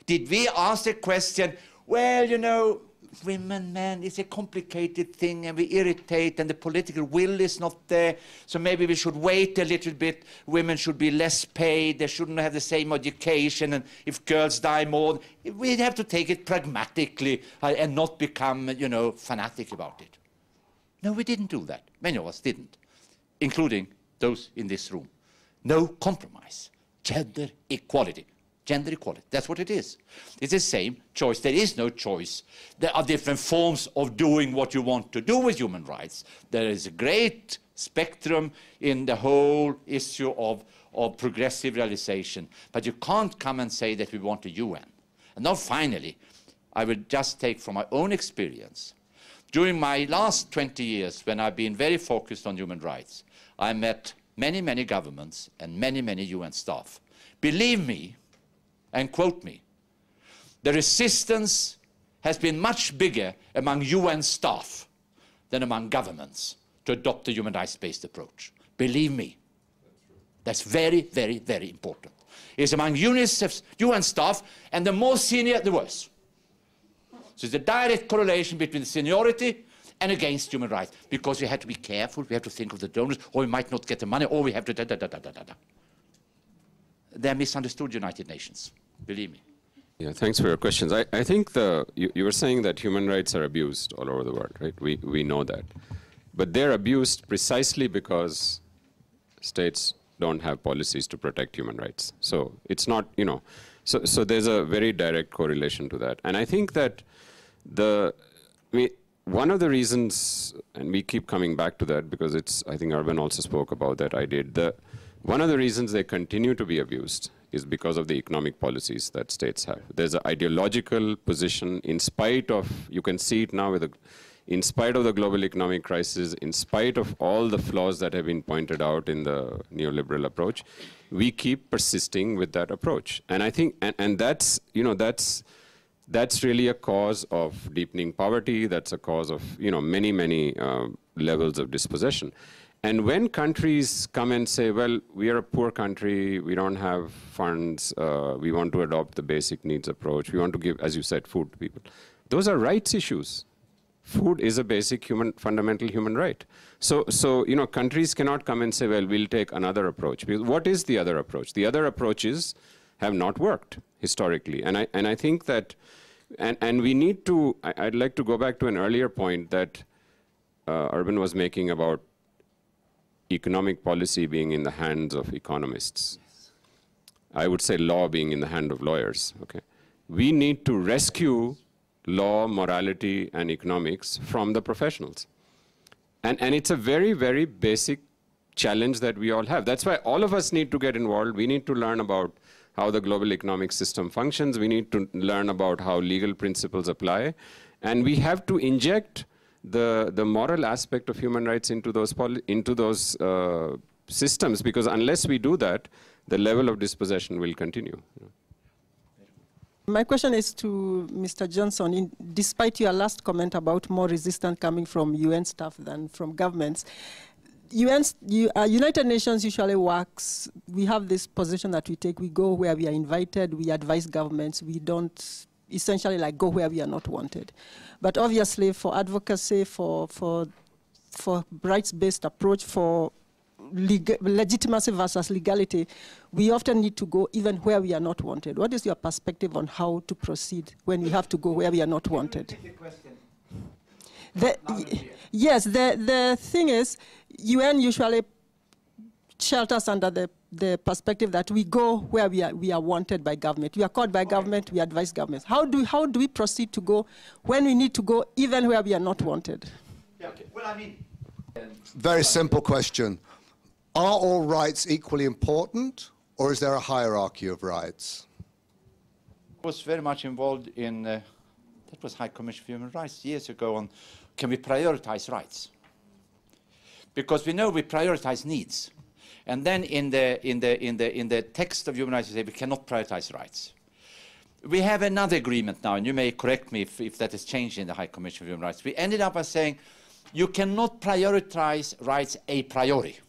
Did we ask the question, well, women, men, it's a complicated thing and we irritate and the political will is not there, so maybe we should wait a little bit. Women should be less paid, they shouldn't have the same education, and if girls die more, we have to take it pragmatically and not become, fanatic about it. No, we didn't do that. Many of us didn't, including those in this room. No compromise. Gender equality. Gender equality, that's what it is. It's the same choice. There is no choice. There are different forms of doing what you want to do with human rights. There is a great spectrum in the whole issue of progressive realization. But you can't come and say that we want a UN. And now finally, I will just take from my own experience. During my last 20 years, when I've been very focused on human rights, I met many, many governments and many, many UN staff. Believe me, and quote me, the resistance has been much bigger among UN staff than among governments to adopt a human rights-based approach. Believe me. That's very, very, very important. It's among UNICEF's UN staff, and the more senior, the worse. So there's a direct correlation between the seniority and against human rights, because we have to be careful, we have to think of the donors, or we might not get the money, or we have to da-da-da-da-da-da. They're misunderstood United Nations, believe me. Yeah, thanks for your questions. I think you were saying that human rights are abused all over the world, right? We know that. But they're abused precisely because states don't have policies to protect human rights. So it's not, So there's a very direct correlation to that. And I think that one of the reasons, and we keep coming back to that because I think Urban also spoke about that, I did. One of the reasons they continue to be abused is because of the economic policies that states have. There's an ideological position in spite of, you can see it now in spite of the global economic crisis, in spite of all the flaws that have been pointed out in the neoliberal approach, we keep persisting with that approach. And I think, and that's really a cause of deepening poverty. That's a cause of many levels of dispossession. And when countries come and say, well, we are a poor country, we don't have funds, we want to adopt the basic needs approach, we want to give, as you said, food to people. Those are rights issues. Food is a basic fundamental human right. So countries cannot come and say, well, we'll take another approach. Because what is the other approach? The other approaches have not worked historically. And I think that, and we need to, I'd like to go back to an earlier point that Urban was making about economic policy being in the hands of economists. Yes. I would say law being in the hand of lawyers. Okay, we need to rescue law, morality, and economics from the professionals. And it's a very, very basic challenge that we all have. That's why all of us need to get involved. We need to learn about how the global economic system functions. We need to learn about how legal principles apply. And we have to inject the moral aspect of human rights into those systems, because unless we do that, the level of dispossession will continue. My question is to Mr. Johnson. Despite your last comment about more resistance coming from UN staff than from governments, United Nations usually works, we have this position that we take, we go where we are invited, we advise governments, we don't essentially like go where we are not wanted. But obviously for advocacy, for rights-based approach, for legitimacy versus legality, we often need to go even where we are not wanted. What is your perspective on how to proceed when we have to go where we are not wanted? Yes, the thing is, UN usually shelters under the perspective that we go where we are wanted by government. We are called by government, we advise governments. How do we proceed to go when we need to go even where we are not wanted? Yeah, okay. Well, I mean, very simple question. Are all rights equally important, or is there a hierarchy of rights? I was very much involved in, that was High Commission for Human Rights years ago, on can we prioritize rights? Because we know we prioritize needs. And then in the text of human rights, we say we cannot prioritize rights. We have another agreement now, and you may correct me if that has changed in the High Commission for Human Rights. We ended up by saying you cannot prioritize rights a priori.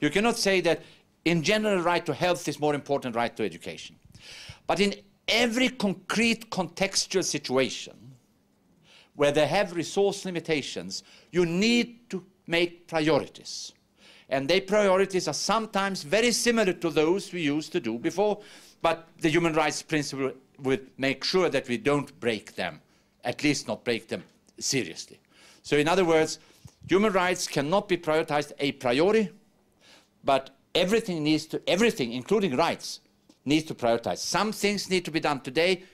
You cannot say that in general right to health is more important than right to education. But in every concrete contextual situation where they have resource limitations, you need to make priorities. And their priorities are sometimes very similar to those we used to do before, but the human rights principle would make sure that we don't break them, at least not break them seriously. So in other words, human rights cannot be prioritized a priori, but everything, including rights, needs to prioritize. Some things need to be done today,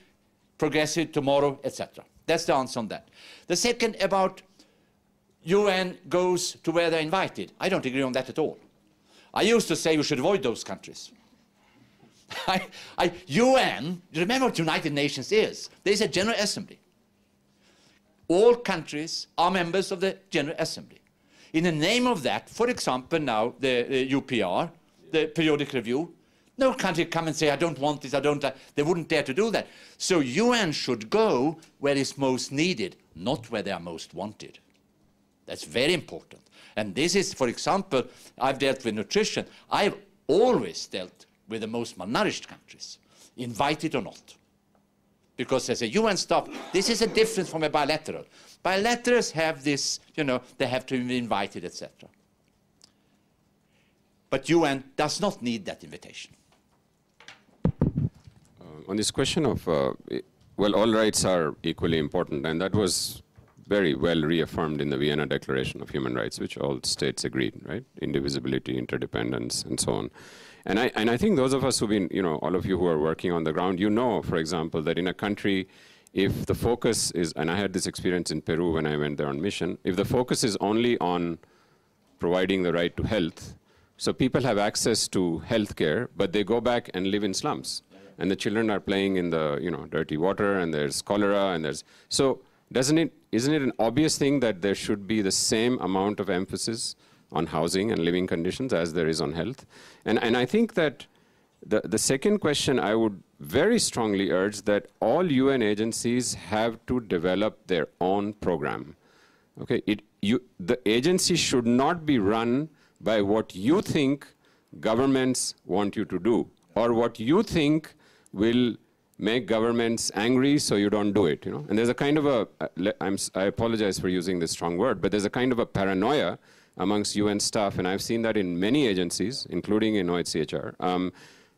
progressive tomorrow, etc. That's the answer on that. The second about UN goes to where they're invited. I don't agree on that at all. I used to say we should avoid those countries. UN, remember what United Nations is. There's a General Assembly. All countries are members of the General Assembly. In the name of that, for example, now the UPR, the periodic review, no country come and say, I don't want this, I don't like. They wouldn't dare to do that. So UN should go where it's most needed, not where they are most wanted. That's very important. And this is, for example, I've dealt with nutrition. I've always dealt with the most malnourished countries, invited or not. Because as a UN staff, this is a difference from a bilateral. Bilaterals have this, they have to be invited, etc. But UN does not need that invitation. On this question of, well, all rights are equally important, and that was very well reaffirmed in the Vienna Declaration of Human Rights, which all states agreed, right? Indivisibility, interdependence, and so on. And I think those of us who've been, all of you who are working on the ground, for example, that in a country, if the focus is, and I had this experience in Peru when I went there on mission, if the focus is only on providing the right to health, so people have access to health care, but they go back and live in slums. And the children are playing in the, dirty water, and there's cholera, and there's, so isn't it an obvious thing that there should be the same amount of emphasis on housing and living conditions as there is on health? And I think that the second question, I would very strongly urge that all UN agencies have to develop their own program. Okay, the agency should not be run by what you think governments want you to do, or what you think will make governments angry so you don't do it. And there's a kind of I apologize for using this strong word, but there's a kind of a paranoia amongst UN staff, and I've seen that in many agencies, including in OHCHR,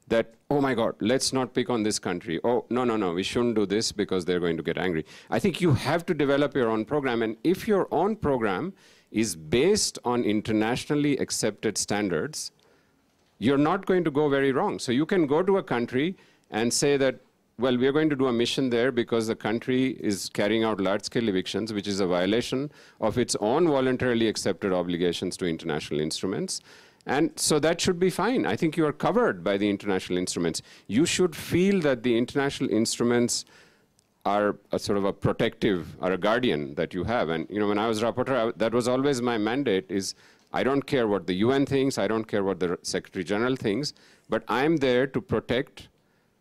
that, oh my God, let's not pick on this country. Oh, no, we shouldn't do this because they're going to get angry. I think you have to develop your own program, and if your own program is based on internationally accepted standards, you're not going to go very wrong. So you can go to a country and say that, well, we're going to do a mission there because the country is carrying out large-scale evictions, which is a violation of its own voluntarily accepted obligations to international instruments. And so that should be fine. I think you are covered by the international instruments. You should feel that the international instruments are a sort of a protective or a guardian that you have. And when I was rapporteur, that was always my mandate, is I don't care what the UN thinks, I don't care what the Secretary General thinks, but I'm there to protect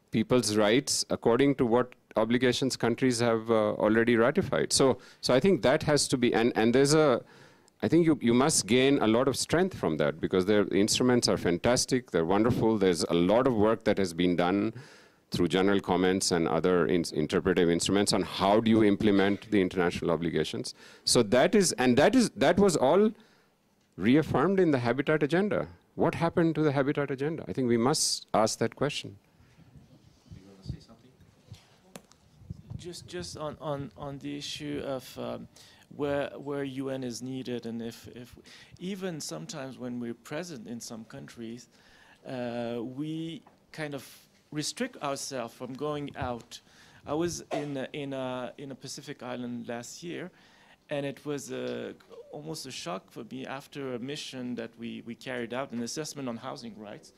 people's rights according to what obligations countries have already ratified. So I think that has to be, and there's I think you must gain a lot of strength from that, because their instruments are fantastic, they're wonderful, there's a lot of work that has been done through general comments and other interpretive instruments on how do you implement the international obligations. So that was all reaffirmed in the Habitat Agenda. What happened to the Habitat Agenda? I think we must ask that question. Do you want to say something? Just on the issue of where UN is needed, and if even sometimes when we're present in some countries, we kind of restrict ourselves from going out. I was in a Pacific island last year, and it was almost a shock for me after a mission that we carried out, an assessment on housing rights,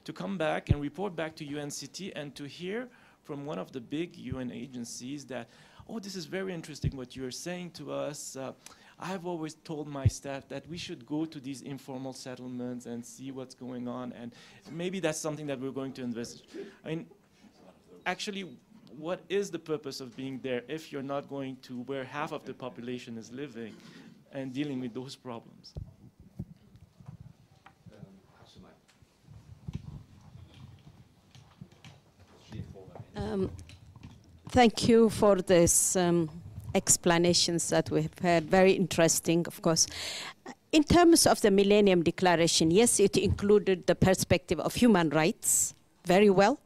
to come back and report back to UNCT and to hear from one of the big UN agencies that, oh, this is very interesting what you're saying to us. I've always told my staff that we should go to these informal settlements and see what's going on, and maybe that's something that we're going to invest. I mean, actually, what is the purpose of being there if you're not going to where half of the population is living and dealing with those problems? Thank you for this explanations that we've heard. Very interesting, of course. In terms of the Millennium Declaration, yes, it included the perspective of human rights very well,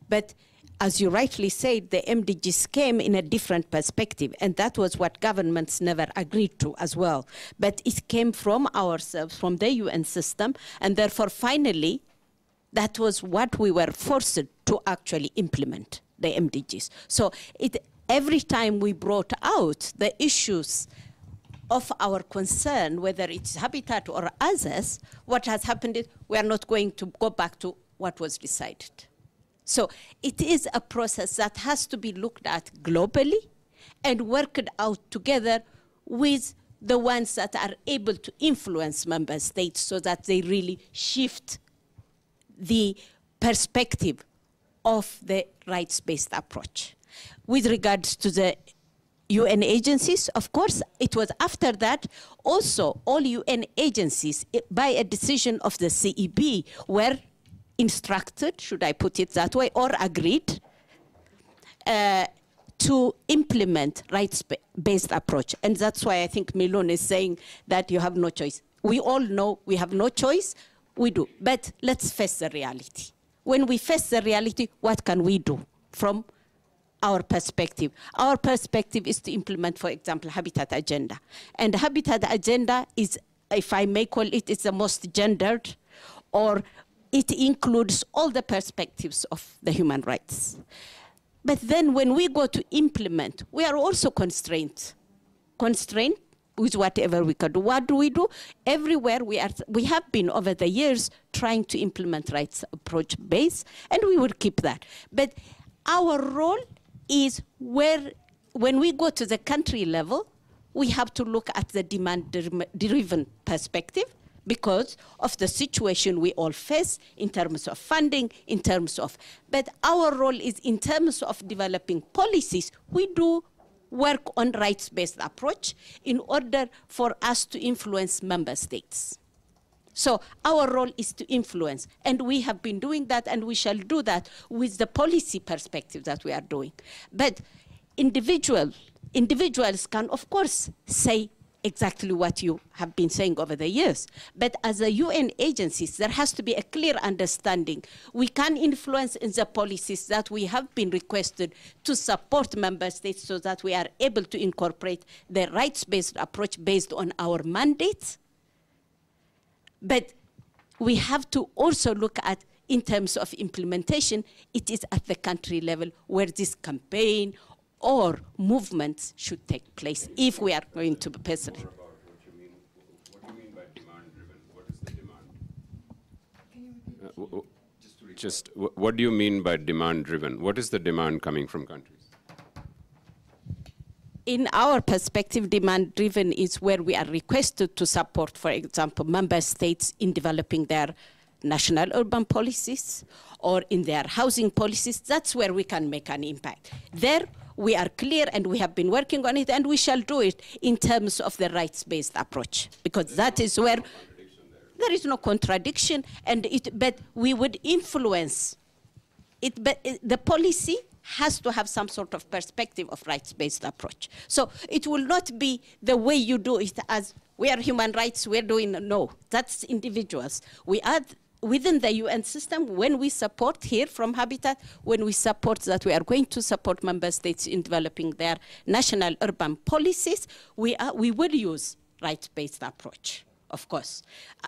but as you rightly said, the MDGs came in a different perspective, and that was what governments never agreed to as well. But it came from ourselves, from the UN system, and therefore finally, that was what we were forced to actually implement, the MDGs. So every time we brought out the issues of our concern, whether it's habitat or others, what has happened is we are not going to go back to what was decided. So it is a process that has to be looked at globally and worked out together with the ones that are able to influence member states so that they really shift the perspective of the rights-based approach. With regards to the UN agencies, of course, it was after that also all UN agencies, by a decision of the CEB, were instructed, should I put it that way, or agreed to implement rights-based approach. And that's why I think Milon is saying that you have no choice. We all know we have no choice, we do. But let's face the reality. When we face the reality, what can we do from our perspective. Our perspective is to implement, for example, Habitat Agenda. And the Habitat Agenda is, if I may call it, it's the most gendered, or it includes all the perspectives of the human rights. But then when we go to implement, we are also constrained with whatever we can do. What do we do? Everywhere we have been over the years trying to implement rights approach base, and we will keep that. But our role is when we go to the country level, we have to look at the demand-driven perspective because of the situation we all face in terms of funding, in terms of, but our role is in terms of developing policies. We do work on rights-based approach in order for us to influence member states. So our role is to influence, and we have been doing that, and we shall do that with the policy perspective that we are doing. But individuals can, of course, say exactly what you have been saying over the years. But as a UN agencies, there has to be a clear understanding. We can influence in the policies that we have been requested to support member states so that we are able to incorporate the rights-based approach based on our mandates. But we have to also look at, in terms of implementation, it is at the country level where this campaign or movements should take place if we are going to be president. More about what you mean. What do you mean by demand-driven? What is the demand? Can you repeat? Just what do you mean by demand-driven? What is the demand coming from countries? In our perspective, demand-driven is where we are requested to support, for example, member states in developing their national urban policies or in their housing policies. That's where we can make an impact. There, we are clear, and we have been working on it, and we shall do it in terms of the rights-based approach, because that is where there is no contradiction, but we would influence it. But the policy has to have some sort of perspective of rights-based approach. So it will not be the way you do it as we are human rights, we're doing, no, that's individuals. We are within the UN system, when we support here from Habitat, when we support that we are going to support member states in developing their national urban policies, we will use rights-based approach, of course,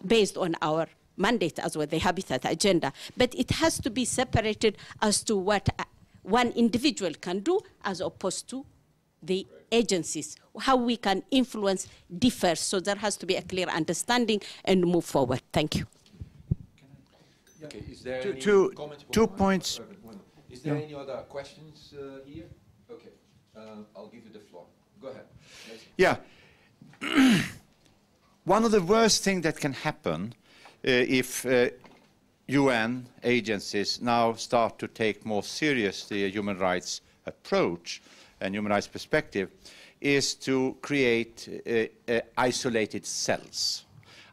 based on our mandate as well, the Habitat Agenda. But it has to be separated as to what one individual can do as opposed to the agencies. How we can influence differs, so there has to be a clear understanding and move forward. Thank you. Okay, is there any comment? Two points. Is there any other questions here? Okay, I'll give you the floor. Go ahead. Yeah. One of the worst things that can happen if UN agencies now start to take more seriously a human rights approach and human rights perspective is to create isolated cells.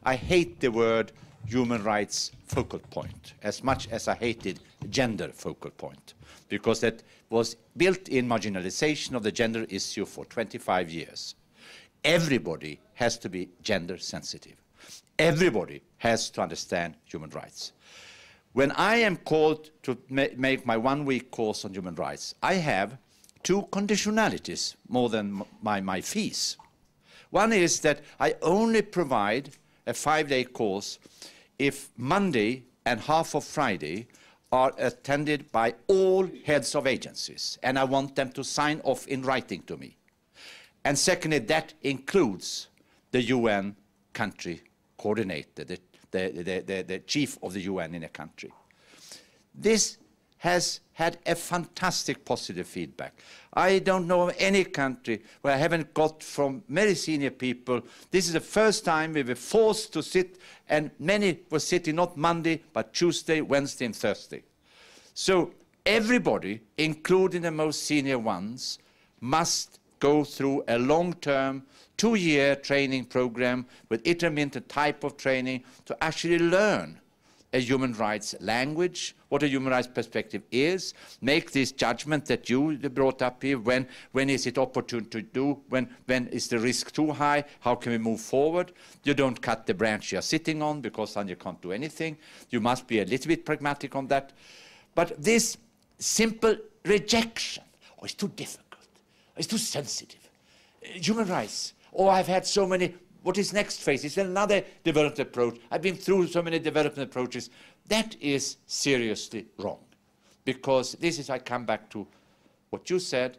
I hate the word human rights focal point as much as I hated gender focal point, because that was built in marginalization of the gender issue for 25 years. Everybody has to be gender sensitive. Everybody has to understand human rights. When I am called to make my one-week course on human rights, I have two conditionalities more than my fees. One is that I only provide a 5-day course if Monday and half of Friday are attended by all heads of agencies, and I want them to sign off in writing to me. And secondly, that includes the UN country coordinator, the chief of the UN in a country. This has had a fantastic positive feedback. I don't know of any country where I haven't got from very senior people, this is the first time we were forced to sit, and many were sitting not Monday, but Tuesday, Wednesday, and Thursday. So everybody, including the most senior ones, must go through a long-term, 2-year training program with intermittent type of training to actually learn a human rights language, what a human rights perspective is, make this judgment that you brought up here, when is it opportune to do, when is the risk too high, how can we move forward. You don't cut the branch you're sitting on, because then you can't do anything. You must be a little bit pragmatic on that. But this simple rejection oh, it's too difficult, it's too sensitive. Human rights, oh, I've had so many, what is next phase? It's another development approach. I've been through so many development approaches. That is seriously wrong. Because this is, I come back to what you said,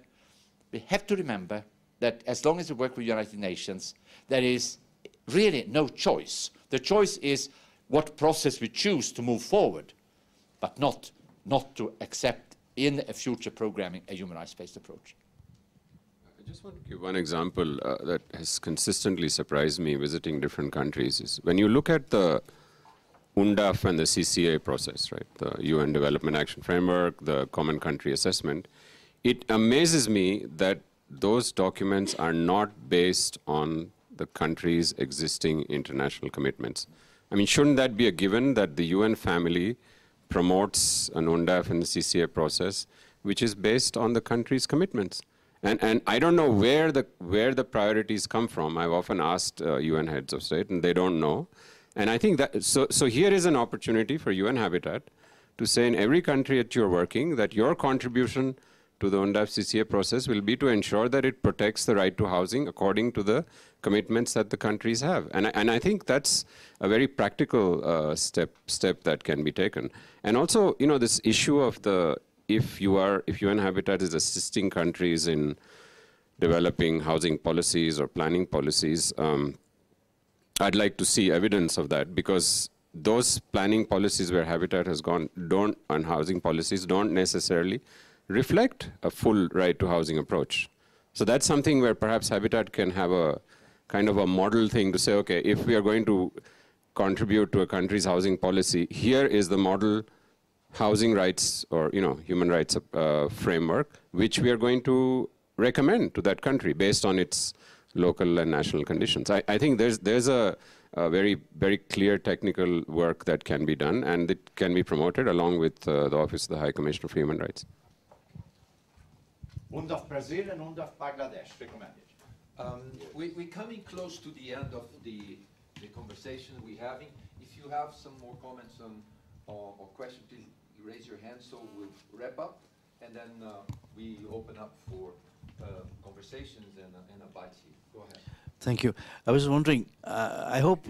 we have to remember that as long as we work with the United Nations, there is really no choice. The choice is what process we choose to move forward, but not to accept in a future programming a human rights-based approach. I just want to give one example that has consistently surprised me visiting different countries. Is when you look at the UNDAF and the CCA process, right, the UN Development Action Framework, the Common Country Assessment, it amazes me that those documents are not based on the country's existing international commitments. I mean, shouldn't that be a given that the UN family promotes an UNDAF and the CCA process which is based on the country's commitments? And I don't know where the priorities come from. I've often asked UN heads of state, and they don't know. And I think that, so here is an opportunity for UN Habitat to say in every country that you're working that your contribution to the UNDAF CCA process will be to ensure that it protects the right to housing according to the commitments that the countries have. And I think that's a very practical step that can be taken. And also, you know, this issue of if UN Habitat is assisting countries in developing housing policies or planning policies, I'd like to see evidence of that, because those planning policies where Habitat has gone on housing policies don't necessarily reflect a full right to housing approach. So that's something where perhaps Habitat can have a kind of a model thing to say, okay, if we are going to contribute to a country's housing policy, here is the model housing rights or, you know, human rights framework, which we are going to recommend to that country based on its local and national conditions. I think there's a very, very clear technical work that can be done, and it can be promoted along with the Office of the High Commissioner for Human Rights. UNDAF Brazil and UNDAF Bangladesh recommended. We're coming close to the end of the conversation we're having. If you have some more comments or questions, please raise your hand so we'll wrap up, and then we open up for conversations and a bite here. Go ahead. Thank you. I was wondering, I hope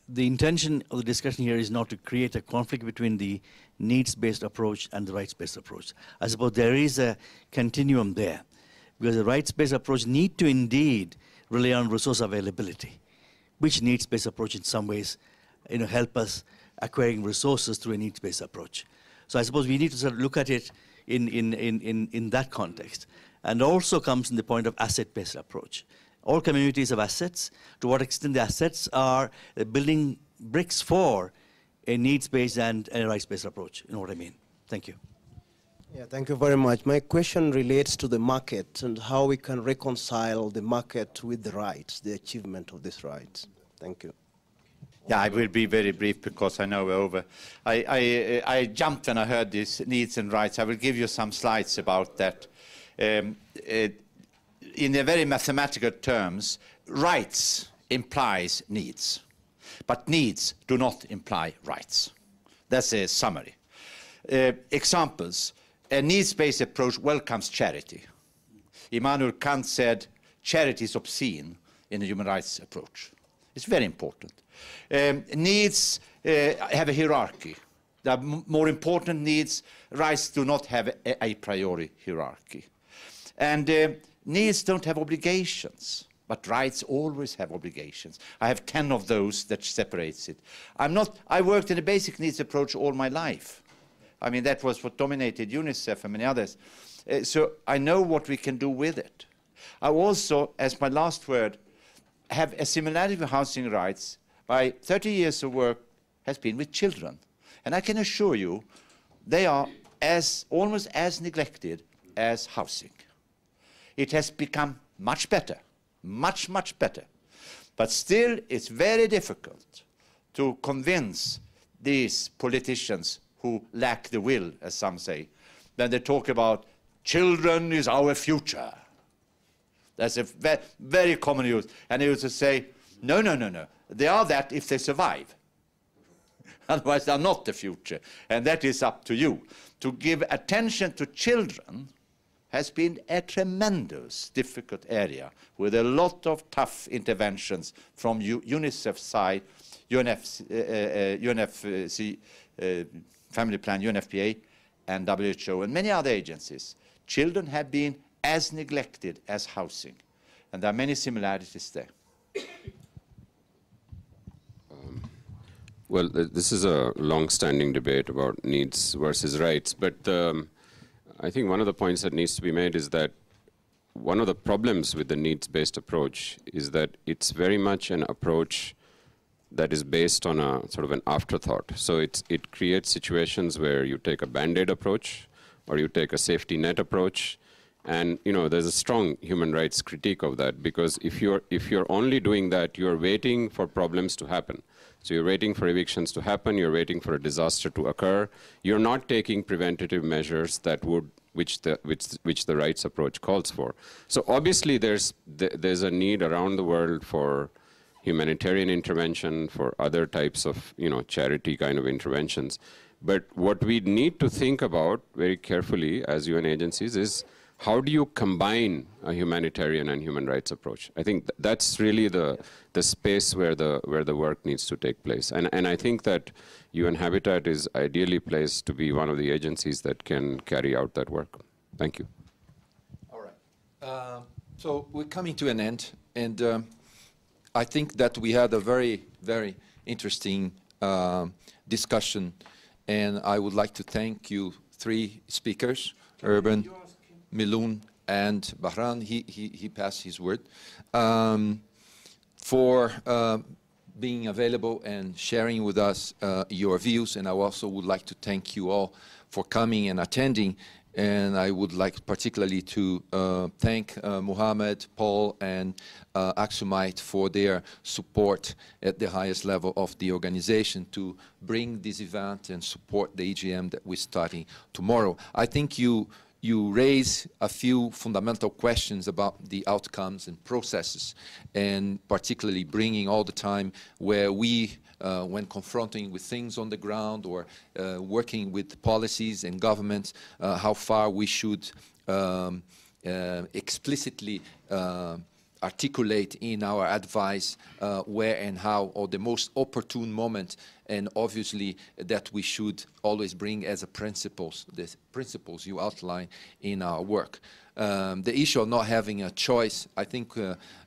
the intention of the discussion here is not to create a conflict between the needs-based approach and the rights-based approach. I suppose there is a continuum there, because the rights-based approach need to indeed rely on resource availability, which needs-based approach in some ways, you know, help us acquiring resources through a needs-based approach. So I suppose we need to sort of look at it in that context. And also comes in the point of asset-based approach. All communities have assets. To what extent the assets are building bricks for a needs-based and a rights-based approach, you know what I mean? Thank you. Yeah, thank you very much. My question relates to the market and how we can reconcile the market with the rights, the achievement of these rights. Thank you. Yeah, I will be very brief because I know we're over. I jumped when I heard these needs and rights. I will give you some slides about that. In the very mathematical terms, rights implies needs, but needs do not imply rights. That's a summary. Examples, a needs-based approach welcomes charity. Immanuel Kant said charity is obscene in the human rights approach. It's very important. Needs have a hierarchy. There are more important needs. Rights do not have a priori hierarchy. And needs don't have obligations, but rights always have obligations. I have 10 of those that separates it. I worked in a basic needs approach all my life. I mean, that was what dominated UNICEF and many others. So I know what we can do with it. I also, as my last word, have a similarity with housing rights. My 30 years of work has been with children. And I can assure you, they are almost as neglected as housing. It has become much better, much, much better. But still, it's very difficult to convince these politicians who lack the will, as some say, when they talk about children is our future. That's a very common use. And they used to say, no, no, no, no. They are that if they survive. Otherwise, they're not the future. And that is up to you. To give attention to children has been a tremendous, difficult area with a lot of tough interventions from UNICEF side, UNFC, Family Plan, UNFPA, and WHO, and many other agencies. Children have been as neglected as housing, and there are many similarities there. Well, this is a long-standing debate about needs versus rights, but I think one of the points that needs to be made is that one of the problems with the needs-based approach is that it's very much an approach that is based on a sort of an afterthought. So it creates situations where you take a Band-Aid approach or you take a safety net approach, and there's a strong human rights critique of that, because if you're only doing that, you're waiting for problems to happen. So you're waiting for evictions to happen, you're waiting for a disaster to occur. You're not taking preventative measures that would, which the rights approach calls for. So obviously there's a need around the world for humanitarian intervention, for other types of charity kind of interventions. But what we need to think about very carefully as UN agencies is, how do you combine a humanitarian and human rights approach? I think that's really the space where the work needs to take place. And I think that UN Habitat is ideally placed to be one of the agencies that can carry out that work. Thank you. All right. So we're coming to an end, and I think that we had a very, very interesting discussion, and I would like to thank you three speakers, Urban, Milun, and Bahran. He passed his word, for being available and sharing with us your views. And I also would like to thank you all for coming and attending. And I would like particularly to thank Mohammed, Paul, and Aksumite for their support at the highest level of the organization to bring this event and support the EGM that we're starting tomorrow. I think you raise a few fundamental questions about the outcomes and processes, and particularly bringing all the time where we, when confronting with things on the ground or working with policies and governments, how far we should explicitly articulate in our advice where and how, or the most opportune moment, and obviously that we should always bring as a principles, the principles you outline in our work. The issue of not having a choice, I think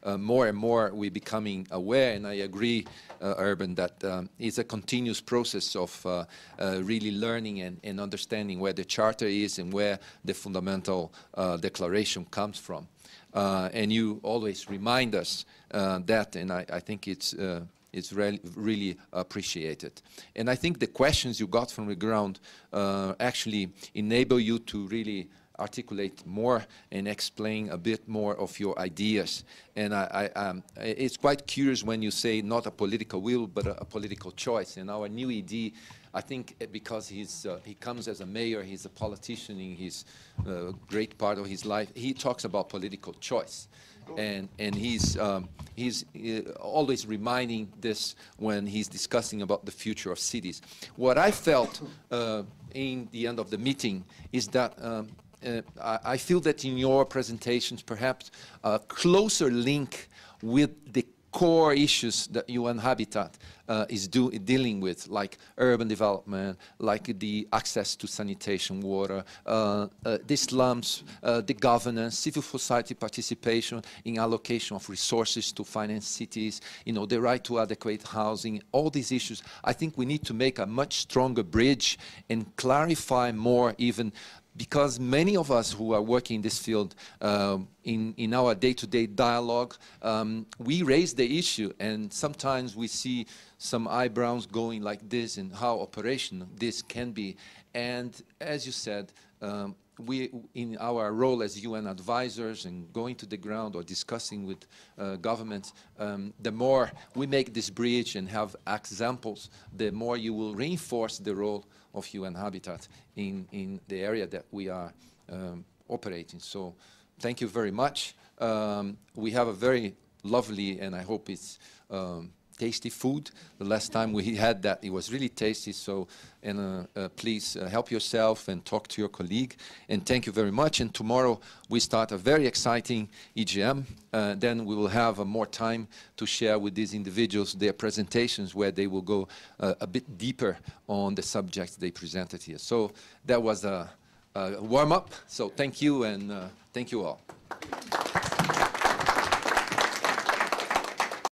more and more we're becoming aware, and I agree, Urban, that it's a continuous process of really learning and understanding where the Charter is and where the fundamental declaration comes from. And you always remind us that, and I think it's really appreciated. And I think the questions you got from the ground actually enable you to really articulate more and explain a bit more of your ideas. And it's quite curious when you say not a political will, but a political choice. And our new ED, I think because he comes as a mayor, he's a politician in his great part of his life, he talks about political choice. And he's always reminding this when he's discussing about the future of cities. What I felt in the end of the meeting is that I feel that in your presentations, perhaps a closer link with the core issues that UN Habitat is dealing with, like urban development, like the access to sanitation, water, the slums, the governance, civil society participation in allocation of resources to finance cities, the right to adequate housing, all these issues. I think we need to make a much stronger bridge and clarify more even, because many of us who are working in this field, in our day-to-day dialogue, we raise the issue, and sometimes we see some eyebrows going like this, and how operational this can be. And as you said, we, in our role as UN advisors and going to the ground or discussing with governments, the more we make this bridge and have examples, the more you will reinforce the role of UN Habitat in the area that we are operating. So thank you very much. We have a very lovely, and I hope it's tasty food. The last time we had that, it was really tasty. So, and please help yourself and talk to your colleague. And thank you very much. And tomorrow we start a very exciting EGM. Then we will have more time to share with these individuals their presentations, where they will go a bit deeper on the subjects they presented here. So that was a warm up. So thank you, and thank you all.